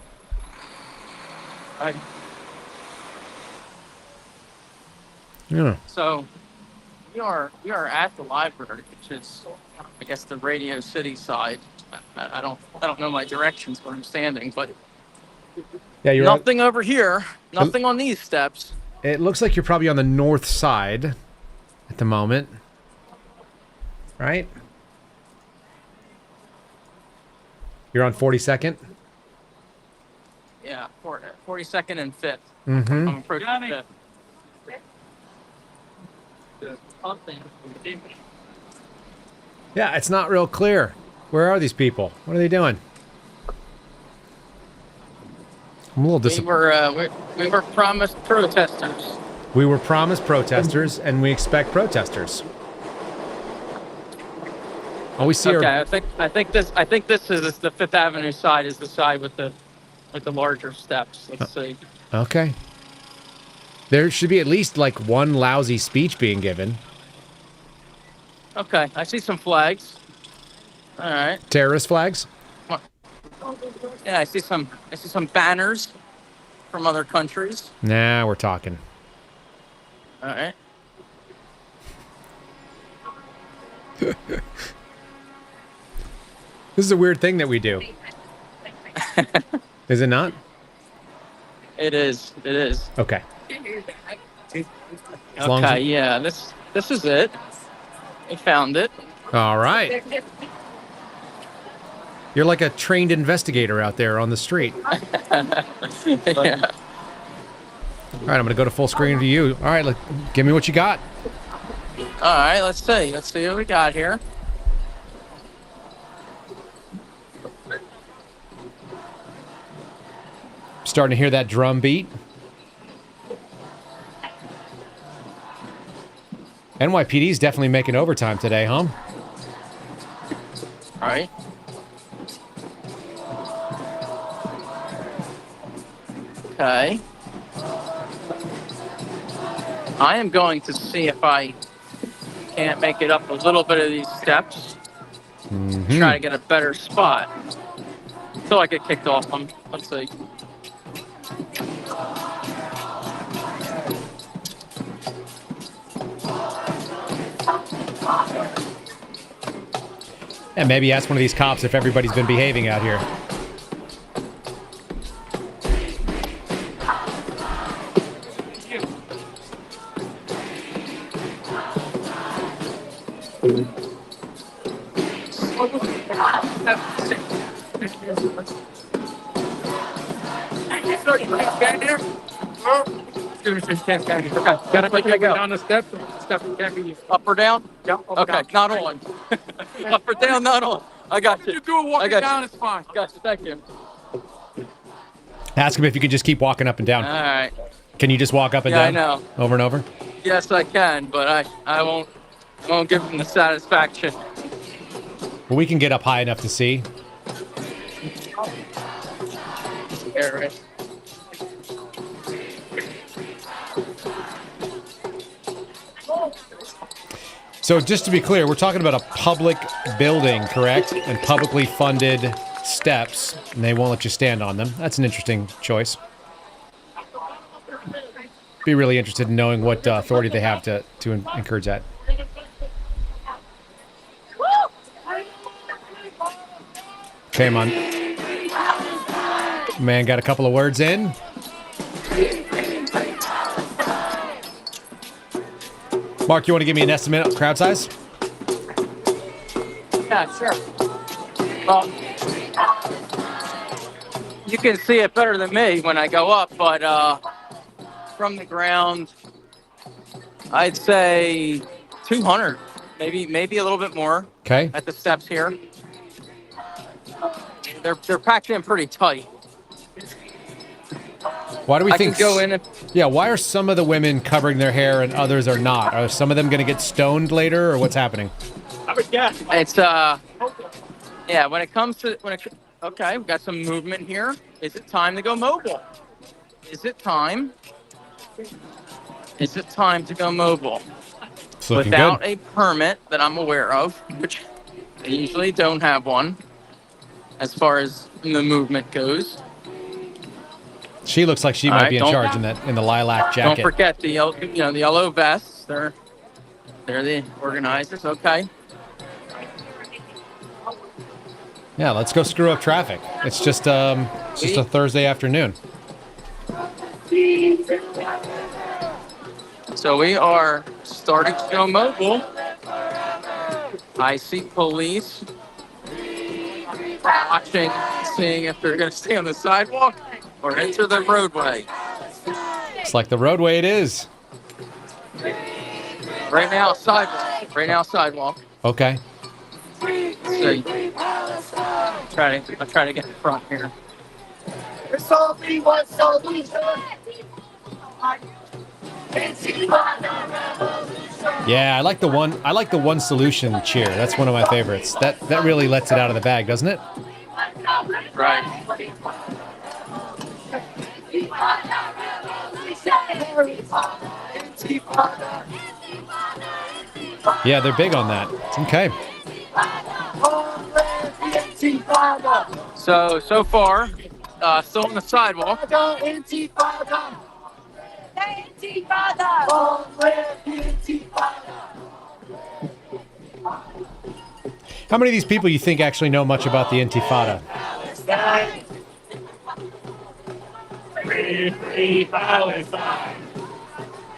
[SPEAKER 1] Yeah.
[SPEAKER 2] So we are at the library, which is, I guess, the Radio City side. I don't know my directions where I'm standing, but
[SPEAKER 1] yeah, you're
[SPEAKER 2] nothing over here. Nothing on these steps.
[SPEAKER 1] It looks like you're probably on the north side at the moment, right? You're on 42nd?
[SPEAKER 2] Yeah, 42nd and 5th.
[SPEAKER 1] Mm-hmm.
[SPEAKER 2] I'm approaching 5th.
[SPEAKER 1] Yeah, it's not real clear. Where are these people? What are they doing? I'm a little disappointed.
[SPEAKER 2] We were promised protesters.
[SPEAKER 1] We were promised protesters, and we expect protesters. Oh, we see.
[SPEAKER 2] Okay, I think this is the Fifth Avenue side is the side with the larger steps. Let's see.
[SPEAKER 1] Okay. There should be at least like one lousy speech being given.
[SPEAKER 2] Okay, I see some flags. All right.
[SPEAKER 1] Terrorist flags?
[SPEAKER 2] Yeah, I see some banners from other countries.
[SPEAKER 1] Nah, we're talking.
[SPEAKER 2] All right.
[SPEAKER 1] This is a weird thing that we do. Is it not?
[SPEAKER 2] It is. It is.
[SPEAKER 1] Okay. As long as
[SPEAKER 2] Okay. Yeah. This is it. We found it.
[SPEAKER 1] All right. You're like a trained investigator out there on the street.
[SPEAKER 2] Yeah.
[SPEAKER 1] All right, I'm going to go to full screen view. All right, give me what you got.
[SPEAKER 2] All right. Let's see. Let's see what we got here.
[SPEAKER 1] Starting to hear that drum beat. NYPD's definitely making overtime today, huh?
[SPEAKER 2] All right. Okay. I am going to see if I can't make it up a little bit of these steps. Try to get a better spot. Until I get kicked off them. Let's see.
[SPEAKER 1] And maybe ask one of these cops if everybody's been behaving out here.
[SPEAKER 4] Down the steps.
[SPEAKER 2] Up or down?
[SPEAKER 4] Yeah, up or
[SPEAKER 2] Okay,
[SPEAKER 4] down.
[SPEAKER 2] not on. Up or down, not on. I got you.
[SPEAKER 4] You do it
[SPEAKER 2] I
[SPEAKER 4] walking
[SPEAKER 2] got
[SPEAKER 4] down,
[SPEAKER 2] you.
[SPEAKER 4] it's fine.
[SPEAKER 2] Got you. Thank you.
[SPEAKER 1] Ask him if you could just keep walking up and down.
[SPEAKER 2] All right.
[SPEAKER 1] Can you just walk up and
[SPEAKER 2] Yeah, I
[SPEAKER 1] down?
[SPEAKER 2] know.
[SPEAKER 1] Over and over?
[SPEAKER 2] Yes, I can, but I won't give him the satisfaction.
[SPEAKER 1] Well, we can get up high enough to see.
[SPEAKER 2] Here, right?
[SPEAKER 1] So just to be clear, we're talking about a public building, correct? And publicly funded steps, and they won't let you stand on them. That's an interesting choice. Be really interested in knowing what authority they have to encourage that. Okay, man. Man got a couple of words in. Mark, you want to give me an estimate of crowd size?
[SPEAKER 2] Yeah, sure. Well, you can see it better than me when I go up, but from the ground, I'd say 200, maybe a little bit more.
[SPEAKER 1] Okay.
[SPEAKER 2] At the steps here. They're packed in pretty tight.
[SPEAKER 1] Why do we
[SPEAKER 2] I
[SPEAKER 1] think?
[SPEAKER 2] can go in and
[SPEAKER 1] Yeah. Why are some of the women covering their hair and others are not? Are some of them going to get stoned later, or what's happening?
[SPEAKER 2] it's yeah, when it comes to okay, we've got some movement here. Is it time to go mobile? Is it time? Is it time to go mobile?
[SPEAKER 1] It's looking
[SPEAKER 2] Without
[SPEAKER 1] good.
[SPEAKER 2] a permit that I'm aware of, which they usually don't have one as far as the movement goes.
[SPEAKER 1] She looks like she
[SPEAKER 2] All
[SPEAKER 1] might
[SPEAKER 2] right,
[SPEAKER 1] be in
[SPEAKER 2] don't-
[SPEAKER 1] charge in the lilac
[SPEAKER 2] Don't
[SPEAKER 1] jacket.
[SPEAKER 2] forget the the yellow vests. They're the organizers. Okay.
[SPEAKER 1] Yeah, let's go screw up traffic. It's just a Thursday afternoon.
[SPEAKER 2] So we are starting to go mobile. I see police watching, seeing if they're going to stay on the sidewalk or enter the roadway.
[SPEAKER 1] It's like the roadway it is.
[SPEAKER 2] Right now, sidewalk. Right now, sidewalk.
[SPEAKER 1] Okay.
[SPEAKER 2] Let's see. I'll try to get in front here.
[SPEAKER 1] Yeah, I like the one solution cheer. That's one of my favorites. That really lets it out of the bag, doesn't it?
[SPEAKER 2] Right.
[SPEAKER 1] Yeah, they're big on that. Okay.
[SPEAKER 2] So far, still on the sidewalk.
[SPEAKER 1] How many of these people you think actually know much about the Intifada?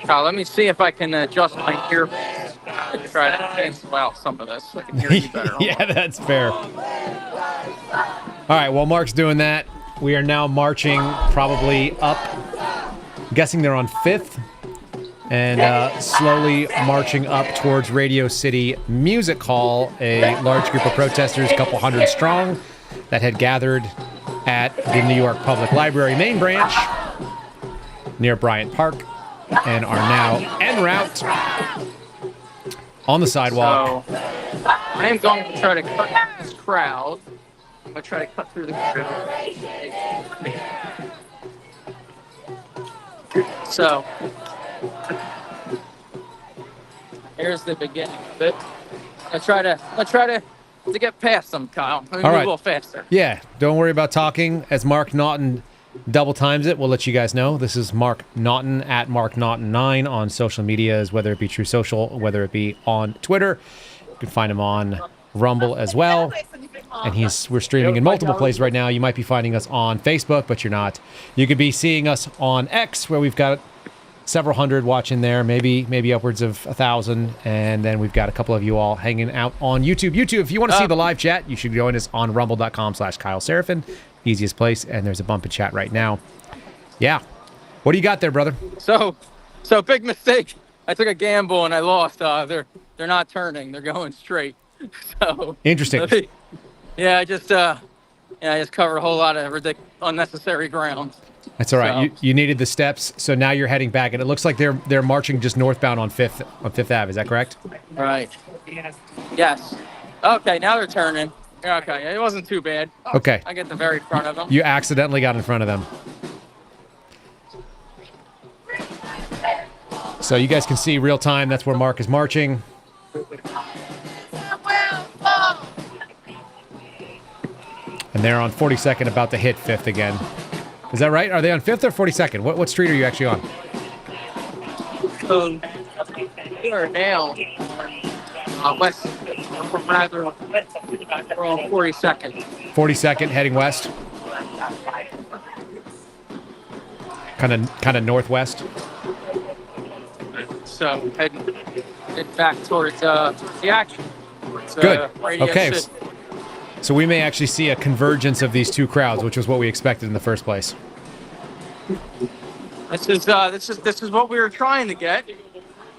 [SPEAKER 2] Let me see if I can adjust my earphones and try to cancel out some of this so I can hear you better.
[SPEAKER 1] Yeah, that's fair. All right, while Mark's doing that, we are now marching probably up. I'm guessing they're on 5th. And slowly marching up towards Radio City Music Hall, a large group of protesters, a couple hundred strong, that had gathered at the New York Public Library main branch near Bryant Park and are now en route on the sidewalk.
[SPEAKER 2] So, I am going to try to cut through this crowd. I'm going to try to cut through the crowd. So, here's the beginning of it. Let's try to get past them, Kyle. Let me move a little faster.
[SPEAKER 1] Yeah, don't worry about talking. As Mark Naughton double times it, we'll let you guys know. This is Mark Naughton at Mark Naughton9 on social medias, whether it be True Social, whether it be on Twitter. You can find him on Rumble as well. And we're streaming in multiple places right now. You might be finding us on Facebook, but you're not. You could be seeing us on X, where we've got several hundred watching there, maybe upwards of 1,000, and then we've got a couple of you all hanging out on YouTube. If you want to see the live chat, you should join us on rumble.com/Kyle Seraphin, easiest place, and there's a bump in chat right now. Yeah, what do you got there, brother?
[SPEAKER 2] So big mistake. I took a gamble and I lost. They're not turning; they're going straight. So
[SPEAKER 1] interesting.
[SPEAKER 2] Yeah, I just covered a whole lot of unnecessary ground.
[SPEAKER 1] That's all right. You needed the steps, so now you're heading back, and it looks like they're marching just northbound on Fifth Ave. Is that correct?
[SPEAKER 2] Right. Yes. Okay, now they're turning. Okay, it wasn't too bad.
[SPEAKER 1] Okay.
[SPEAKER 2] I get the very front of them.
[SPEAKER 1] You accidentally got in front of them. So you guys can see real time. That's where Mark is marching. And they're on 42nd, about to hit 5th again. Is that right? Are they on 5th or 42nd? What street are you actually on?
[SPEAKER 2] We are now west. Rather, we're on 42nd.
[SPEAKER 1] 42nd, heading west. Kind of northwest.
[SPEAKER 2] So head back towards the action.
[SPEAKER 1] Good.
[SPEAKER 2] Radio
[SPEAKER 1] Okay.
[SPEAKER 2] City.
[SPEAKER 1] So we may actually see a convergence of these two crowds, which was what we expected in the first place.
[SPEAKER 2] This is what we were trying to get,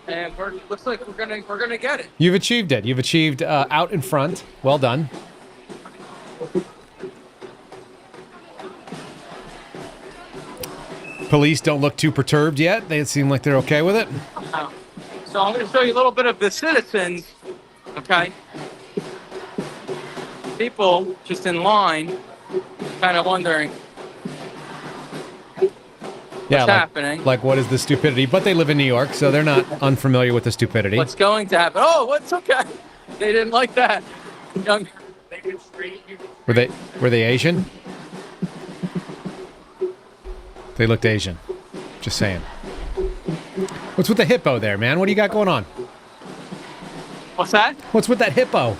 [SPEAKER 2] and looks like we're gonna get it.
[SPEAKER 1] You've achieved it. You've achieved out in front. Well done. Police don't look too perturbed yet. They seem like they're okay with it.
[SPEAKER 2] So I'm going to show you a little bit of the citizens. Okay. People just in line, kind of wondering what's happening.
[SPEAKER 1] Like, what is the stupidity? But they live in New York, so they're not unfamiliar with the stupidity.
[SPEAKER 2] What's going to happen? Oh, what's okay? They didn't like that.
[SPEAKER 1] Were they Asian? They looked Asian. Just saying. What's with the hippo there, man? What do you got going on?
[SPEAKER 2] What's that?
[SPEAKER 1] What's with that hippo?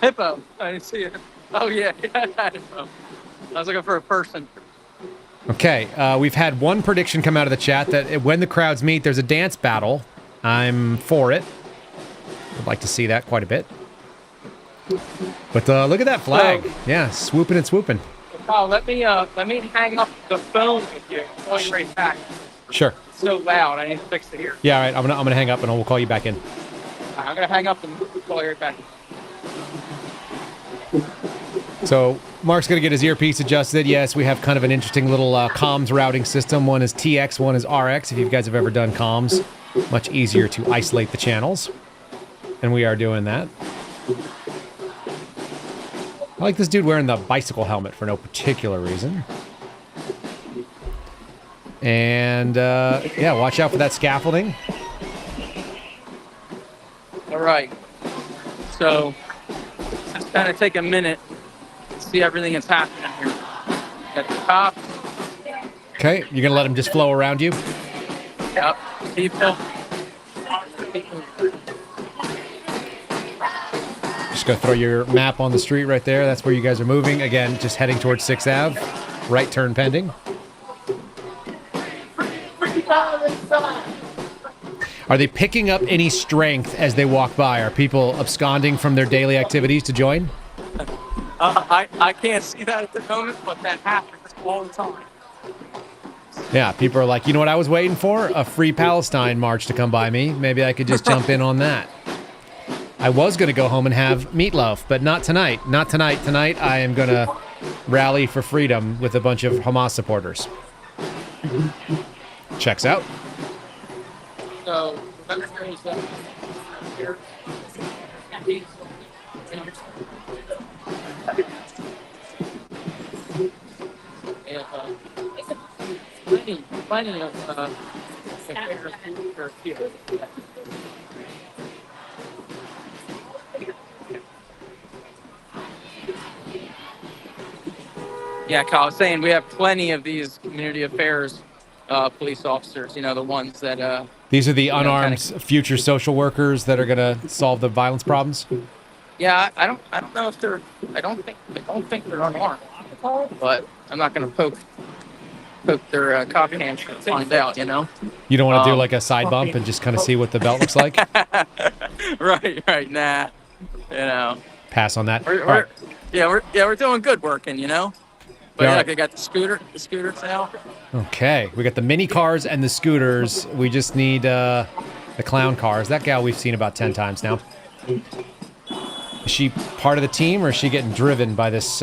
[SPEAKER 2] Hippo. I didn't see it. Oh, yeah. Hippo. I was looking for a person.
[SPEAKER 1] Okay, we've had one prediction come out of the chat that when the crowds meet, there's a dance battle. I'm for it. I'd like to see that quite a bit. But look at that flag. Yeah, swooping and swooping.
[SPEAKER 2] Kyle, let me hang up the phone with you. I'll call you right back.
[SPEAKER 1] Sure.
[SPEAKER 2] It's so loud. I need to fix it here.
[SPEAKER 1] Yeah, all right. I'm gonna hang up and we'll call you back in.
[SPEAKER 2] I'm gonna hang up and call you right back.
[SPEAKER 1] So Mark's gonna get his earpiece adjusted. Yes, we have kind of an interesting little comms routing system. One is TX, one is RX. If you guys have ever done comms, much easier to isolate the channels, and we are doing that. I like this dude wearing the bicycle helmet for no particular reason. And, yeah, watch out for that scaffolding.
[SPEAKER 2] All right. So, let's kind of take a minute to see everything that's happening here. At the top.
[SPEAKER 1] Okay, you're going to let him just flow around you?
[SPEAKER 2] Yep. People.
[SPEAKER 1] Just go throw your map on the street right there. That's where you guys are moving. Again, just heading towards 6th Ave. Right turn pending. Are they picking up any strength as they walk by? Are people absconding from their daily activities to join?
[SPEAKER 2] I can't see that at the moment, but that happens all the time.
[SPEAKER 1] Yeah, people are like, you know what I was waiting for? A free Palestine march to come by me. Maybe I could just jump in on that. I was going to go home and have meatloaf, but not tonight. Not tonight. Tonight I am going to rally for freedom with a bunch of Hamas supporters. Checks out.
[SPEAKER 2] So, here. And, plenty of affairs here. Yeah, Kyle, I was saying we have plenty of these community affairs police officers. You know, the ones that.
[SPEAKER 1] These are the unarmed future social workers that are going to solve the violence problems.
[SPEAKER 2] Yeah, I don't know if they're. I don't think they're unarmed, but I'm not going to poke their cock hands to find out. You know.
[SPEAKER 1] You don't want to do like a side bump and just kind of see what the belt looks like.
[SPEAKER 2] Right. Nah. You know.
[SPEAKER 1] Pass on that.
[SPEAKER 2] We're doing good working. You know. But
[SPEAKER 1] Yeah.
[SPEAKER 2] yeah, they got the scooters now.
[SPEAKER 1] Okay, we got the mini cars and the scooters. We just need the clown cars. That gal we've seen about 10 times now. Is she part of the team, or is she getting driven by this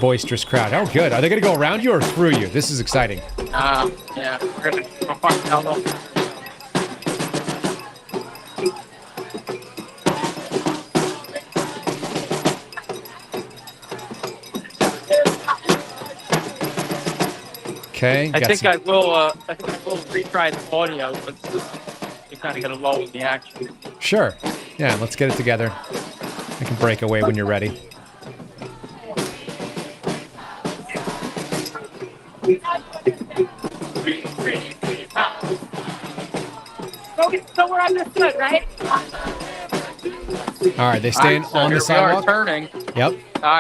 [SPEAKER 1] boisterous crowd? Oh, good. Are they going to go around you or through you? This is exciting.
[SPEAKER 2] Yeah, we're gonna find out.
[SPEAKER 1] Okay.
[SPEAKER 2] I think I will retry the audio, but you kind of got to lull in the action.
[SPEAKER 1] Sure. Yeah, let's get it together. I can break away when you're ready.
[SPEAKER 3] So we're on this foot, right?
[SPEAKER 1] All right, they staying on the sidewalk?
[SPEAKER 2] We are turning.
[SPEAKER 1] Yep.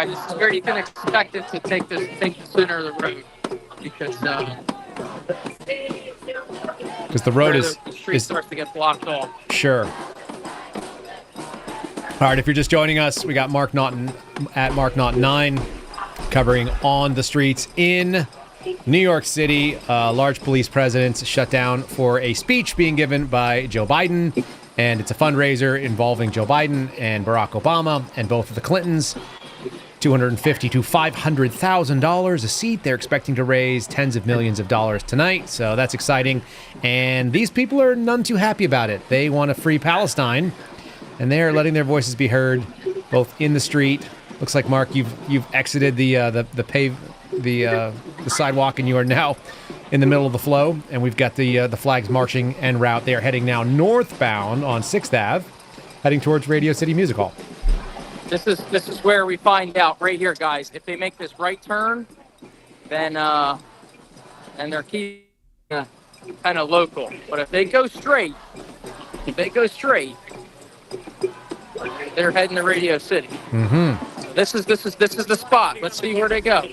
[SPEAKER 2] This is where you can expect it to take the center of the road, because
[SPEAKER 1] the road
[SPEAKER 2] the street starts to get blocked off.
[SPEAKER 1] Sure. All right, if you're just joining us, we got Mark Naughton at Mark Naughton 9 covering on the streets in New York City. Large police presence shut down for a speech being given by Joe Biden, and it's a fundraiser involving Joe Biden and Barack Obama and both of the Clintons. $250,000 to $500,000 a seat. They're expecting to raise tens of millions of dollars tonight, so that's exciting. And these people are none too happy about it. They want to free Palestine, and they are letting their voices be heard, both in the street. Looks like, Mark, you've exited the sidewalk, and you are now in the middle of the flow. And we've got the flags marching en route. They are heading now northbound on 6th Ave, heading towards Radio City Music Hall.
[SPEAKER 2] This is where we find out right here, guys. If they make this right turn, then and they're keeping kind of local. But if they go straight, they're heading to Radio City. Mm-hmm. This is the spot. Let's see where they go.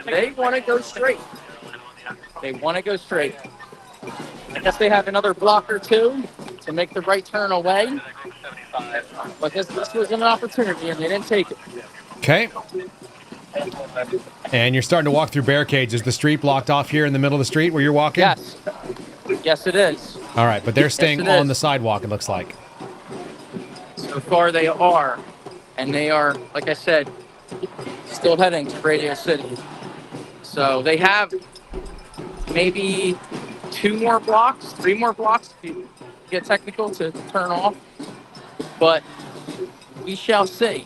[SPEAKER 2] They want to go straight. I guess they have another block or two to make the right turn away. But this was an opportunity, and they didn't take it.
[SPEAKER 1] Okay. And you're starting to walk through barricades. Is the street blocked off here in the middle of the street where you're walking?
[SPEAKER 2] Yes. Yes, it is.
[SPEAKER 1] All right, but they're staying on the sidewalk, it looks like.
[SPEAKER 2] So far, they are. And they are, like I said, still heading to Radio City. So they have maybe 3 more blocks if you get technical to turn off. But we shall see.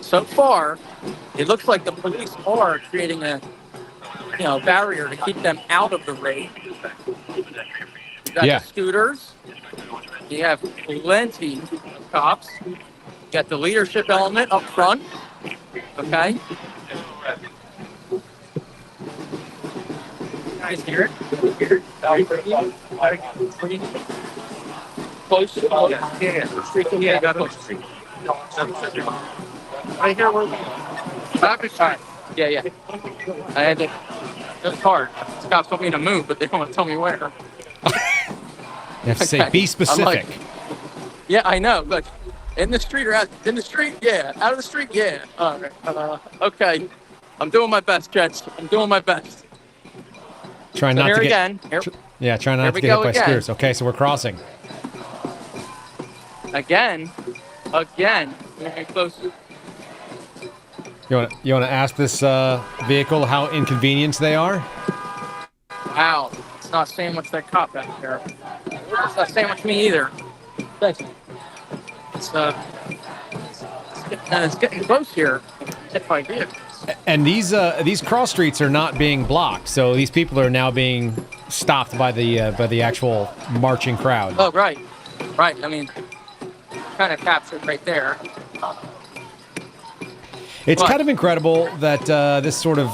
[SPEAKER 2] So far, it looks like the police are creating a barrier to keep them out of the raid. You got the scooters. You have plenty of cops. You got the leadership element up front. Okay. You guys hear it? Close. Right here where traffic sign. Yeah, yeah. I had to. It was hard. Cops told me to move, but they don't want to tell me where.
[SPEAKER 1] You have to say,
[SPEAKER 2] Okay.
[SPEAKER 1] be
[SPEAKER 2] I'm
[SPEAKER 1] specific.
[SPEAKER 2] like, yeah, I know. Look, in the street or out in the street? Yeah. Out of the street? Yeah. All right. Okay. I'm doing my best, Jets. I'm doing my best.
[SPEAKER 1] Try
[SPEAKER 2] So
[SPEAKER 1] not
[SPEAKER 2] here
[SPEAKER 1] to get.
[SPEAKER 2] again. Here,
[SPEAKER 1] Yeah, try
[SPEAKER 2] here
[SPEAKER 1] not
[SPEAKER 2] we
[SPEAKER 1] to get hit
[SPEAKER 2] go
[SPEAKER 1] by
[SPEAKER 2] again.
[SPEAKER 1] screws. Okay, so we're crossing.
[SPEAKER 2] Again. We're getting closer.
[SPEAKER 1] You want to ask this vehicle how inconvenienced they are?
[SPEAKER 2] Wow. It's not saying what's that cop back there. It's not saying much me either. Thanks. It's getting close here. Hit by vehicles.
[SPEAKER 1] And these cross streets are not being blocked, so these people are now being stopped by the actual marching crowd.
[SPEAKER 2] Oh, right. Right. I mean, kind of captured right there.
[SPEAKER 1] It's
[SPEAKER 2] What?
[SPEAKER 1] kind of incredible that this sort of,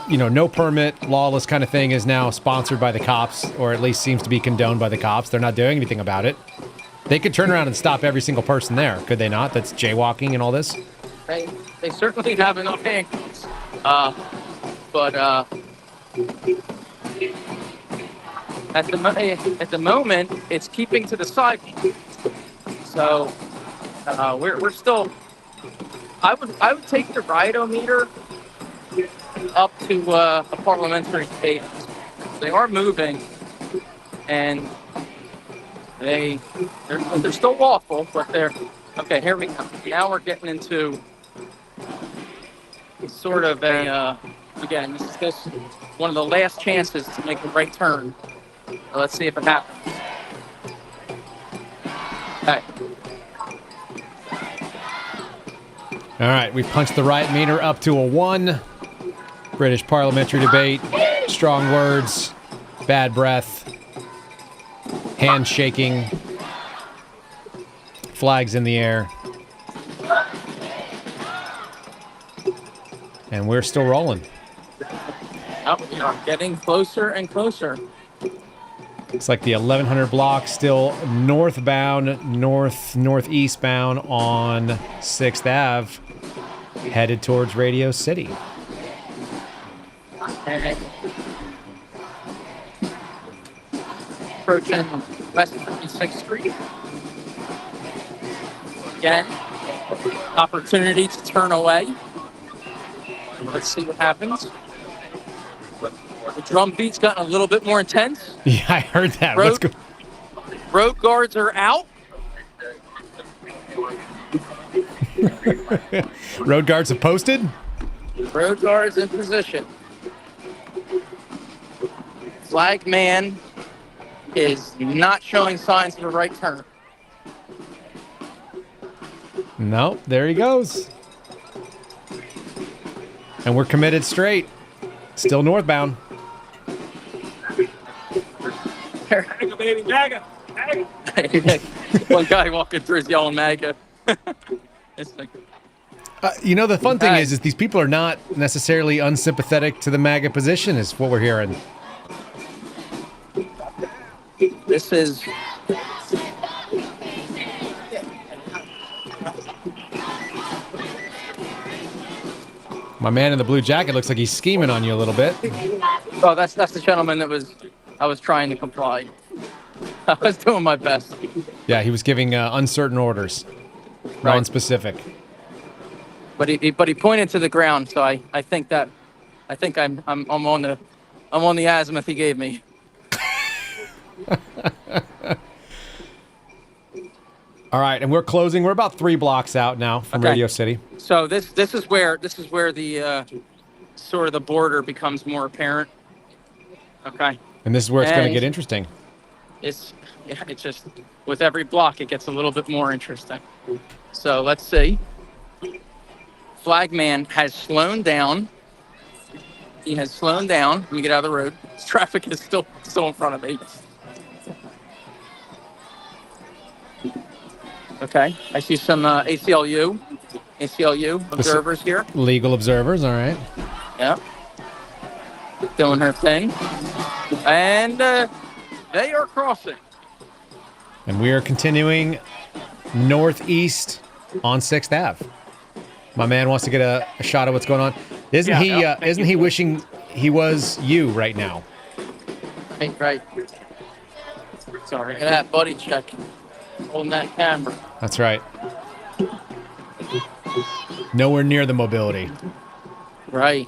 [SPEAKER 1] no permit, lawless kind of thing is now sponsored by the cops, or at least seems to be condoned by the cops. They're not doing anything about it. They could turn around and stop every single person there, could they not? That's jaywalking and all this.
[SPEAKER 2] They certainly have enough handcuffs. But at the moment, it's keeping to the sidewalk. So we're still. I would take the riotometer up to a parliamentary state. They are moving, and they're still lawful, but they're okay. Here we go. Now we're getting into sort of a again. This is one of the last chances to make a right turn. Let's see if it happens. Okay.
[SPEAKER 1] All right, we punched the riot meter up to a 1. British parliamentary debate, strong words, bad breath, hand shaking, flags in the air. And we're still rolling.
[SPEAKER 2] Oh, we are getting closer and closer.
[SPEAKER 1] It's like the 1100 block still northbound, northeastbound on 6th Ave, headed towards Radio City.
[SPEAKER 2] Okay. Approaching West 36th Street. Again, opportunity to turn away. Let's see what happens. The drum beat's gotten a little bit more intense.
[SPEAKER 1] Yeah, I heard that. Let's go.
[SPEAKER 2] Road guards are out.
[SPEAKER 1] Road guards have posted.
[SPEAKER 2] Road guards in position. Flag man is not showing signs of a right turn.
[SPEAKER 1] No, there he goes. And we're committed straight. Still northbound.
[SPEAKER 3] MAGA, baby, MAGA.
[SPEAKER 2] One guy walking through is yelling MAGA. It's like,
[SPEAKER 1] The fun thing is these people are not necessarily unsympathetic to the MAGA position, is what we're hearing.
[SPEAKER 2] this is
[SPEAKER 1] My man in the blue jacket looks like he's scheming on you a little bit.
[SPEAKER 2] oh, that's the gentleman I was trying to comply. I was doing my best.
[SPEAKER 1] Yeah, he was giving uncertain orders,
[SPEAKER 2] Right.
[SPEAKER 1] non-specific.
[SPEAKER 2] But he pointed to the ground, so I think I'm on the azimuth he gave me.
[SPEAKER 1] All right, and we're closing. We're about 3 blocks out now from
[SPEAKER 2] Okay.
[SPEAKER 1] Radio City.
[SPEAKER 2] So this is where the sort of the border becomes more apparent. Okay.
[SPEAKER 1] And this is where it's going to
[SPEAKER 2] And-
[SPEAKER 1] get interesting.
[SPEAKER 2] It's just with every block it gets a little bit more interesting. So let's see. Flagman has slowed down. He has slowed down. Let me get out of the road. Traffic is still in front of me. Okay, I see some ACLU observers here.
[SPEAKER 1] Legal observers, all right.
[SPEAKER 2] Yep. Doing her thing. And they are crossing.
[SPEAKER 1] And we are continuing northeast on 6th Ave. My man wants to get a shot of what's going on. Isn't he wishing he was you right now?
[SPEAKER 2] Right. Sorry. Look at that buddy check. Holding that camera.
[SPEAKER 1] That's right. Nowhere near the mobility.
[SPEAKER 2] Right.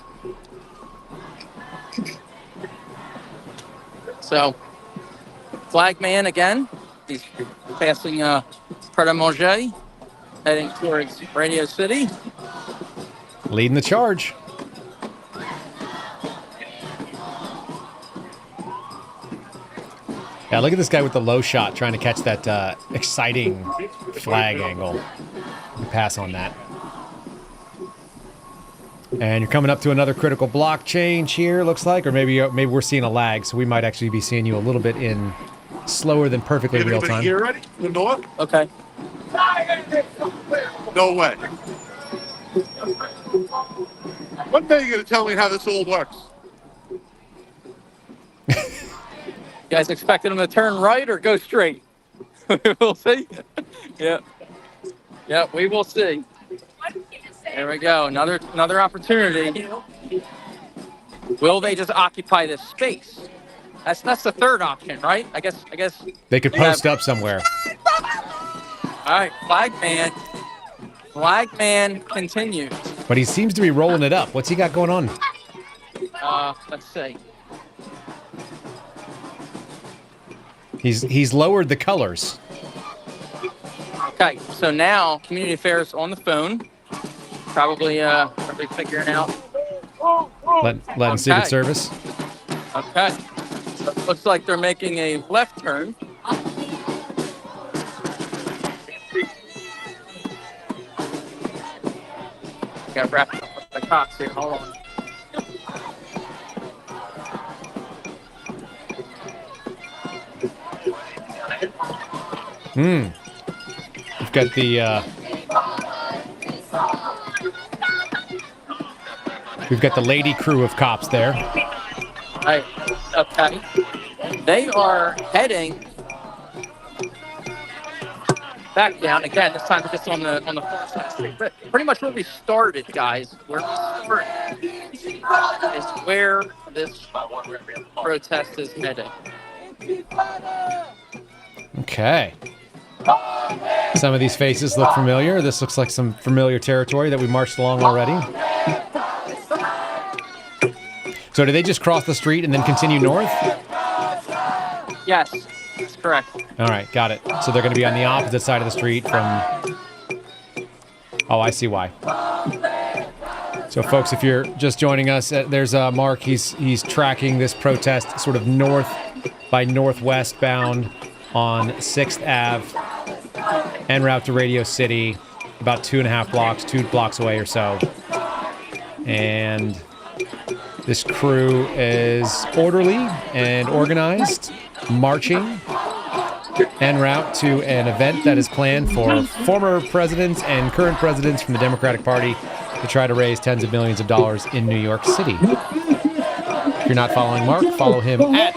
[SPEAKER 2] So, flag man again. He's passing Pret a Manger, heading towards Radio City.
[SPEAKER 1] Leading the charge. Yeah, look at this guy with the low shot trying to catch that exciting flag angle. You pass on that. And you're coming up to another critical block change here, looks like, or maybe we're seeing a lag, so we might actually be seeing you a little bit in slower than perfectly real time.
[SPEAKER 3] Here already? The north?
[SPEAKER 2] Okay.
[SPEAKER 3] No way. One day you're going to tell me how this all works.
[SPEAKER 2] You guys expecting him to turn right or go straight? We'll see. Yeah. Yeah, we will see. There we go. Another opportunity. Will they just occupy this space? That's the third option, right? I guess
[SPEAKER 1] They could post up somewhere.
[SPEAKER 2] All right, Flagman continues.
[SPEAKER 1] But he seems to be rolling it up. What's he got going on?
[SPEAKER 2] Let's see.
[SPEAKER 1] He's lowered the colors.
[SPEAKER 2] Okay, so now Community Affairs on the phone. Probably figuring out.
[SPEAKER 1] Letting Secret Service.
[SPEAKER 2] Okay. So it looks like they're making a left turn. Got wrapped up with the cops here. Hold on.
[SPEAKER 1] We've got the lady crew of cops there.
[SPEAKER 2] Right. Okay. They are heading back down again. This time just on the far side of the street. But pretty much where we started, guys. Where we started is where this protest is heading.
[SPEAKER 1] Okay. Some of these faces look familiar. This looks like some familiar territory that we marched along already. So did they just cross the street and then continue north?
[SPEAKER 2] Yes, that's correct.
[SPEAKER 1] All right, got it. So they're going to be on the opposite side of the street from... Oh, I see why. So folks, if you're just joining us, there's Mark. He's tracking this protest sort of north by northwest bound on 6th Ave en route to Radio City, about 2 blocks away or so. And this crew is orderly and organized, marching en route to an event that is planned for former presidents and current presidents from the Democratic Party to try to raise tens of millions of dollars in New York City. If you're not following Mark, follow him at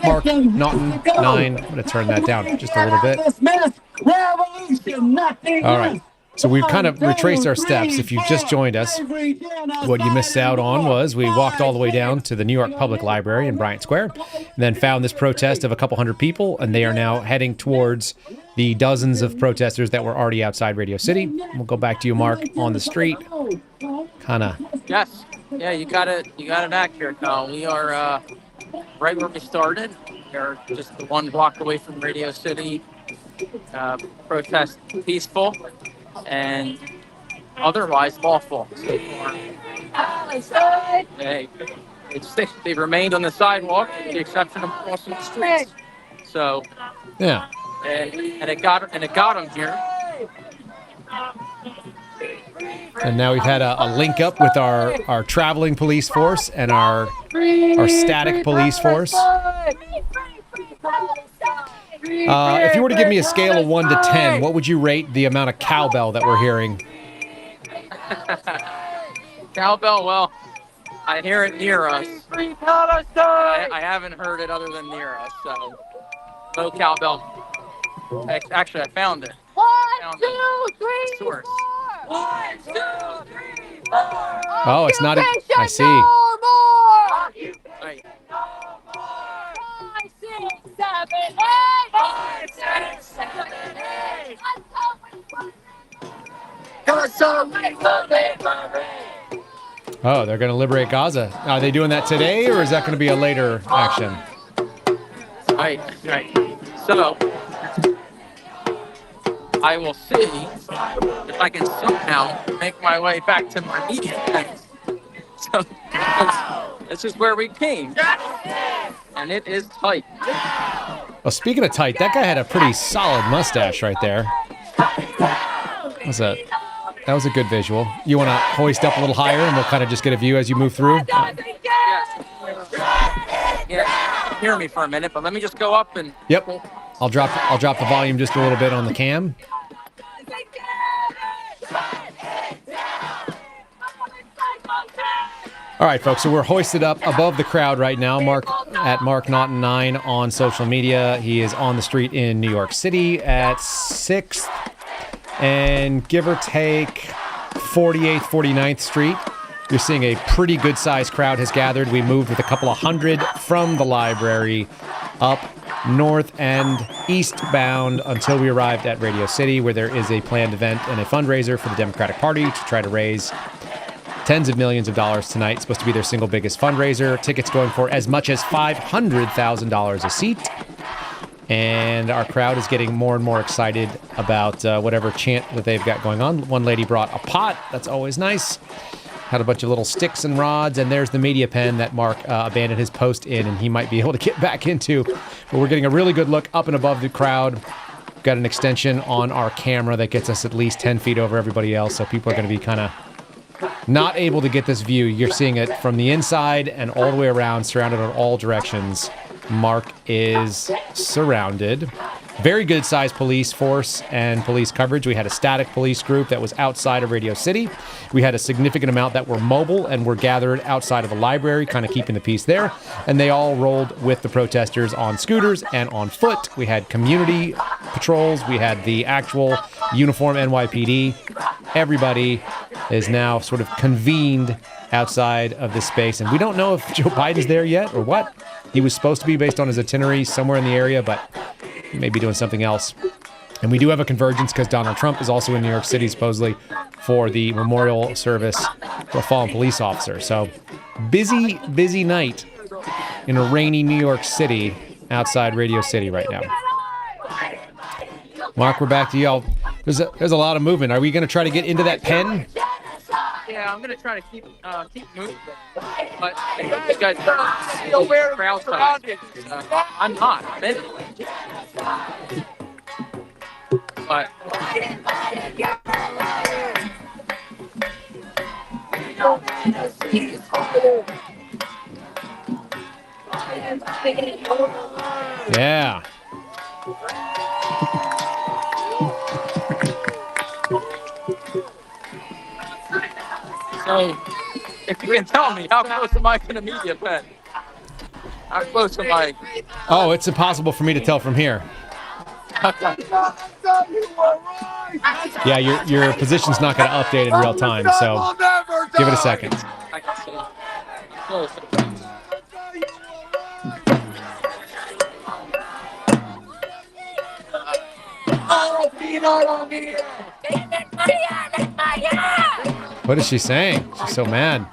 [SPEAKER 1] Mark Naughton 9. I'm going to turn that down just a little bit. All right. So we've kind of retraced our steps. If you've just joined us, what you missed out on was we walked all the way down to the New York Public Library in Bryant Square, and then found this protest of a couple hundred people, and they are now heading towards the dozens of protesters that were already outside Radio City. We'll go back to you, Mark, on the street. Kind of.
[SPEAKER 2] Yes. Yeah, you got it accurate, Kyle. We are right where we started. We're just 1 block away from Radio City. Protest peaceful and otherwise lawful so far. They remained on the sidewalk, with the exception of crossing the streets. So
[SPEAKER 1] Yeah.
[SPEAKER 2] and it got them here.
[SPEAKER 1] And now we've had a link up with our traveling police force and our static police force. If you were to give me a scale of 1 to 10, what would you rate the amount of cowbell that we're hearing?
[SPEAKER 2] Cowbell, well, I hear it near us. I haven't heard it other than near us, so no cowbell. Actually, I found it. found the source.
[SPEAKER 1] Oh, it's not. I see.
[SPEAKER 2] Right.
[SPEAKER 4] 5, 6, 7, 8.
[SPEAKER 1] Oh, they're going to liberate Gaza. Are they doing that today, or is that going to be a later action?
[SPEAKER 2] Right. So, I will see if I can somehow make my way back to my meeting. So, this is where we came. And it is tight.
[SPEAKER 1] Well, speaking of tight, that guy had a pretty solid mustache right there. That was a good visual. You want to hoist up a little higher, and we'll kind of just get a view as you move through?
[SPEAKER 2] Yeah, hear me for a minute, but let me just go up and...
[SPEAKER 1] Yep. I'll drop the volume just a little bit on the cam. All right, folks, so we're hoisted up above the crowd right now. Mark at Mark Naughton 9 on social media. He is on the street in New York City at 6th and give or take 48th, 49th Street. You're seeing a pretty good-sized crowd has gathered. We moved with a couple of hundred from the library up north and eastbound until we arrived at Radio City, where there is a planned event and a fundraiser for the Democratic Party to try to raise tens of millions of dollars tonight. It's supposed to be their single biggest fundraiser. Tickets going for as much as $500,000 a seat. And our crowd is getting more and more excited about whatever chant that they've got going on. One lady brought a pot. That's always nice. Had a bunch of little sticks and rods. And there's the media pen that Mark abandoned his post in, and he might be able to get back into. But we're getting a really good look up and above the crowd. We've got an extension on our camera that gets us at least 10 feet over everybody else. So people are going to be kind of not able to get this view. You're seeing it from the inside and all the way around, surrounded on all directions. Mark is surrounded. Very good sized police force and police coverage. We had a static police group that was outside of Radio City. We had a significant amount that were mobile and were gathered outside of the library, kind of keeping the peace there. And they all rolled with the protesters on scooters and on foot. We had community patrols. We had the actual uniform NYPD. Everybody is now sort of convened outside of this space. And we don't know if Joe Biden's there yet or what. He was supposed to be, based on his itinerary, somewhere in the area, but he may be doing something else. And we do have a convergence because Donald Trump is also in New York City, supposedly, for the memorial service for a fallen police officer. So busy, busy night in a rainy New York City outside Radio City right now. Mark, we're back to you. There's a lot of movement. Are we going to try to get into that pen?
[SPEAKER 2] Yeah, I'm gonna try to keep moving, but you guys are crowd size. I'm not. I'm in. But
[SPEAKER 1] yeah.
[SPEAKER 2] So, if you can tell me, how close am I to the media pen? How close am I?
[SPEAKER 1] Oh, it's impossible for me to tell from here. Yeah, your position's not going to update in real time, so give it a second.
[SPEAKER 2] I can see. Close.
[SPEAKER 1] What is she saying? She's so mad.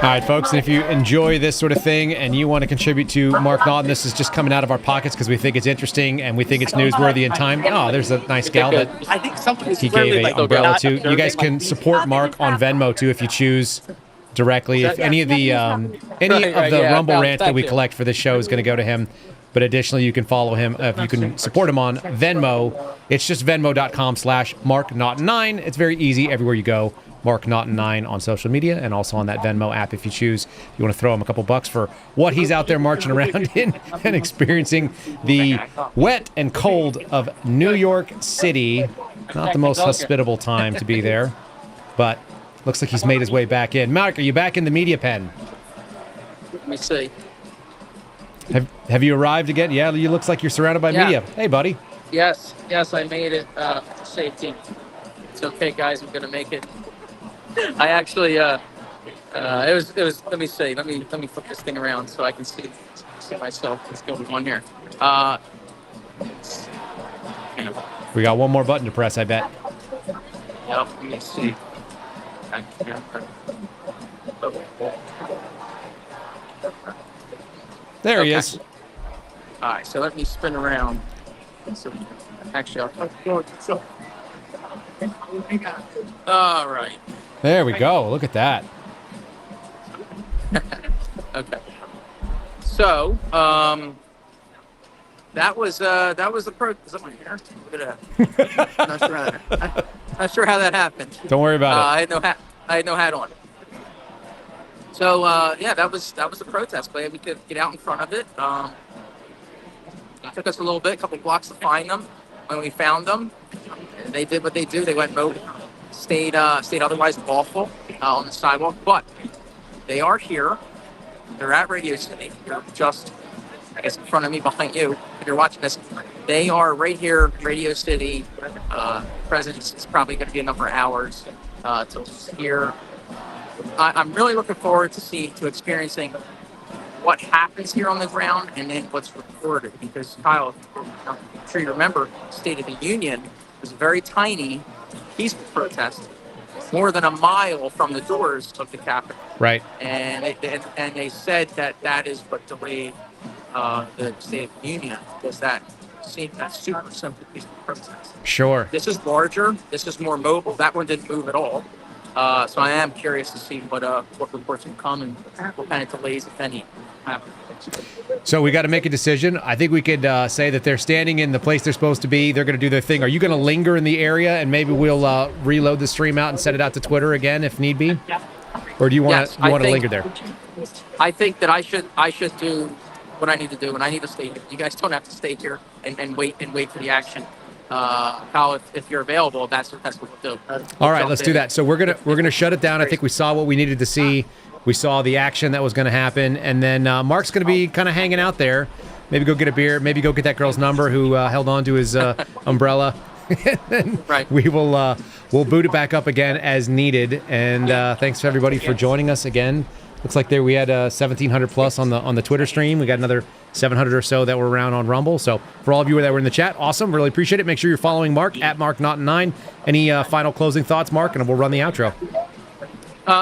[SPEAKER 1] All right, folks, and if you enjoy this sort of thing and you want to contribute to Mark Naughton, this is just coming out of our pockets because we think it's interesting and we think it's newsworthy in time. Oh, there's a nice gal that he gave an umbrella to. You guys can support Mark on Venmo, too, if you choose directly. If any of the Rumble rant that we collect for this show is going to go to him. But additionally, you can follow him. You can support him on Venmo. It's just venmo.com/MarkNaughton9. It's very easy everywhere you go. Mark Naughton 9 on social media and also on that Venmo app if you choose. You want to throw him a couple bucks for what he's out there marching around in and experiencing the wet and cold of New York City. Not the most hospitable time to be there, but looks like he's made his way back in. Mark, are you back in the media pen?
[SPEAKER 2] Let me see.
[SPEAKER 1] Have you arrived again? Yeah, you looks like you're surrounded by media. Hey, buddy.
[SPEAKER 2] Yes, I made it. Safety. It's okay, guys. I'm gonna make it. I actually, it was. Let me see. Let me flip this thing around so I can see myself. What's going on here?
[SPEAKER 1] We got one more button to press, I bet.
[SPEAKER 2] Yep. Let me see.
[SPEAKER 1] There he is.
[SPEAKER 2] All right. So let me spin around. So, actually, all right.
[SPEAKER 1] There we go. Look at that.
[SPEAKER 2] Okay. So, that was the pro. Is that my hair? Look at that. Not sure how that happened.
[SPEAKER 1] Don't worry about it.
[SPEAKER 2] I had no hat on. So yeah, that was the protest. Glad we could get out in front of it. It took us a little bit, a couple blocks to find them. When we found them, they did what they do. They went mobile, stayed otherwise awful on the sidewalk, but they are here. They're at Radio City. They're just, I guess, in front of me, behind you. If you're watching this, they are right here, Radio City. Presence is probably going to be a number of hours till here. I'm really looking forward to experiencing what happens here on the ground and then what's recorded. Because Kyle, I'm sure you remember, State of the Union was a very tiny, peaceful protest, more than a mile from the doors of the Capitol.
[SPEAKER 1] Right.
[SPEAKER 2] And they said that is what delayed the State of the Union, was that super simple peaceful protest.
[SPEAKER 1] Sure.
[SPEAKER 2] This is larger. This is more mobile. That one didn't move at all. So I am curious to see what reports will come and what kind of delays, if any, happen.
[SPEAKER 1] So we got to make a decision. I think we could say that they're standing in the place they're supposed to be. They're going to do their thing. Are you going to linger in the area and maybe we'll reload the stream out and set it out to Twitter again if need be? Or do you want to linger there?
[SPEAKER 2] I think that I should do what I need to do, and I need to stay here. You guys don't have to stay here and wait for the action. Kyle, if you're available, that's what we'll do.
[SPEAKER 1] All right, let's do that. So we're gonna shut it down. I think we saw what we needed to see. We saw the action that was going to happen, and then Mark's going to be kind of hanging out there. Maybe go get a beer. Maybe go get that girl's number who held on to his umbrella.
[SPEAKER 2] Right.
[SPEAKER 1] We'll boot it back up again as needed. And thanks to everybody for joining us again. Looks like we had 1,700 plus on the Twitter stream. We got another 700 or so that were around on Rumble. So for all of you that were in the chat, awesome. Really appreciate it. Make sure you're following Mark at MarkNaughton9. Any final closing thoughts, Mark? And we'll run the outro.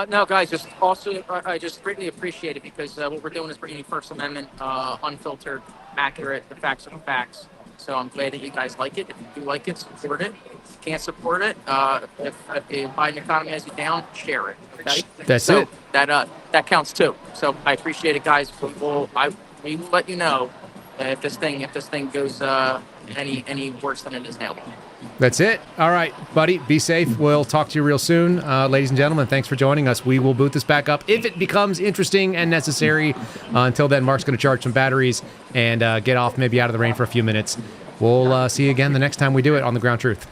[SPEAKER 2] No, guys, I just greatly appreciate it because what we're doing is bringing First Amendment unfiltered, accurate, the facts are the facts. So I'm glad that you guys like it. If you do like it, support it. If you can't support it, if the Biden economy has you down, share it. Okay?
[SPEAKER 1] That's it.
[SPEAKER 2] That counts too. So I appreciate it, guys. We will let you know if this thing goes any worse than it is now.
[SPEAKER 1] That's it. All right, buddy. Be safe. We'll talk to you real soon. Ladies and gentlemen, thanks for joining us. We will boot this back up if it becomes interesting and necessary. Until then, Mark's going to charge some batteries and get off maybe out of the rain for a few minutes. We'll see you again the next time we do it on The Ground Truth.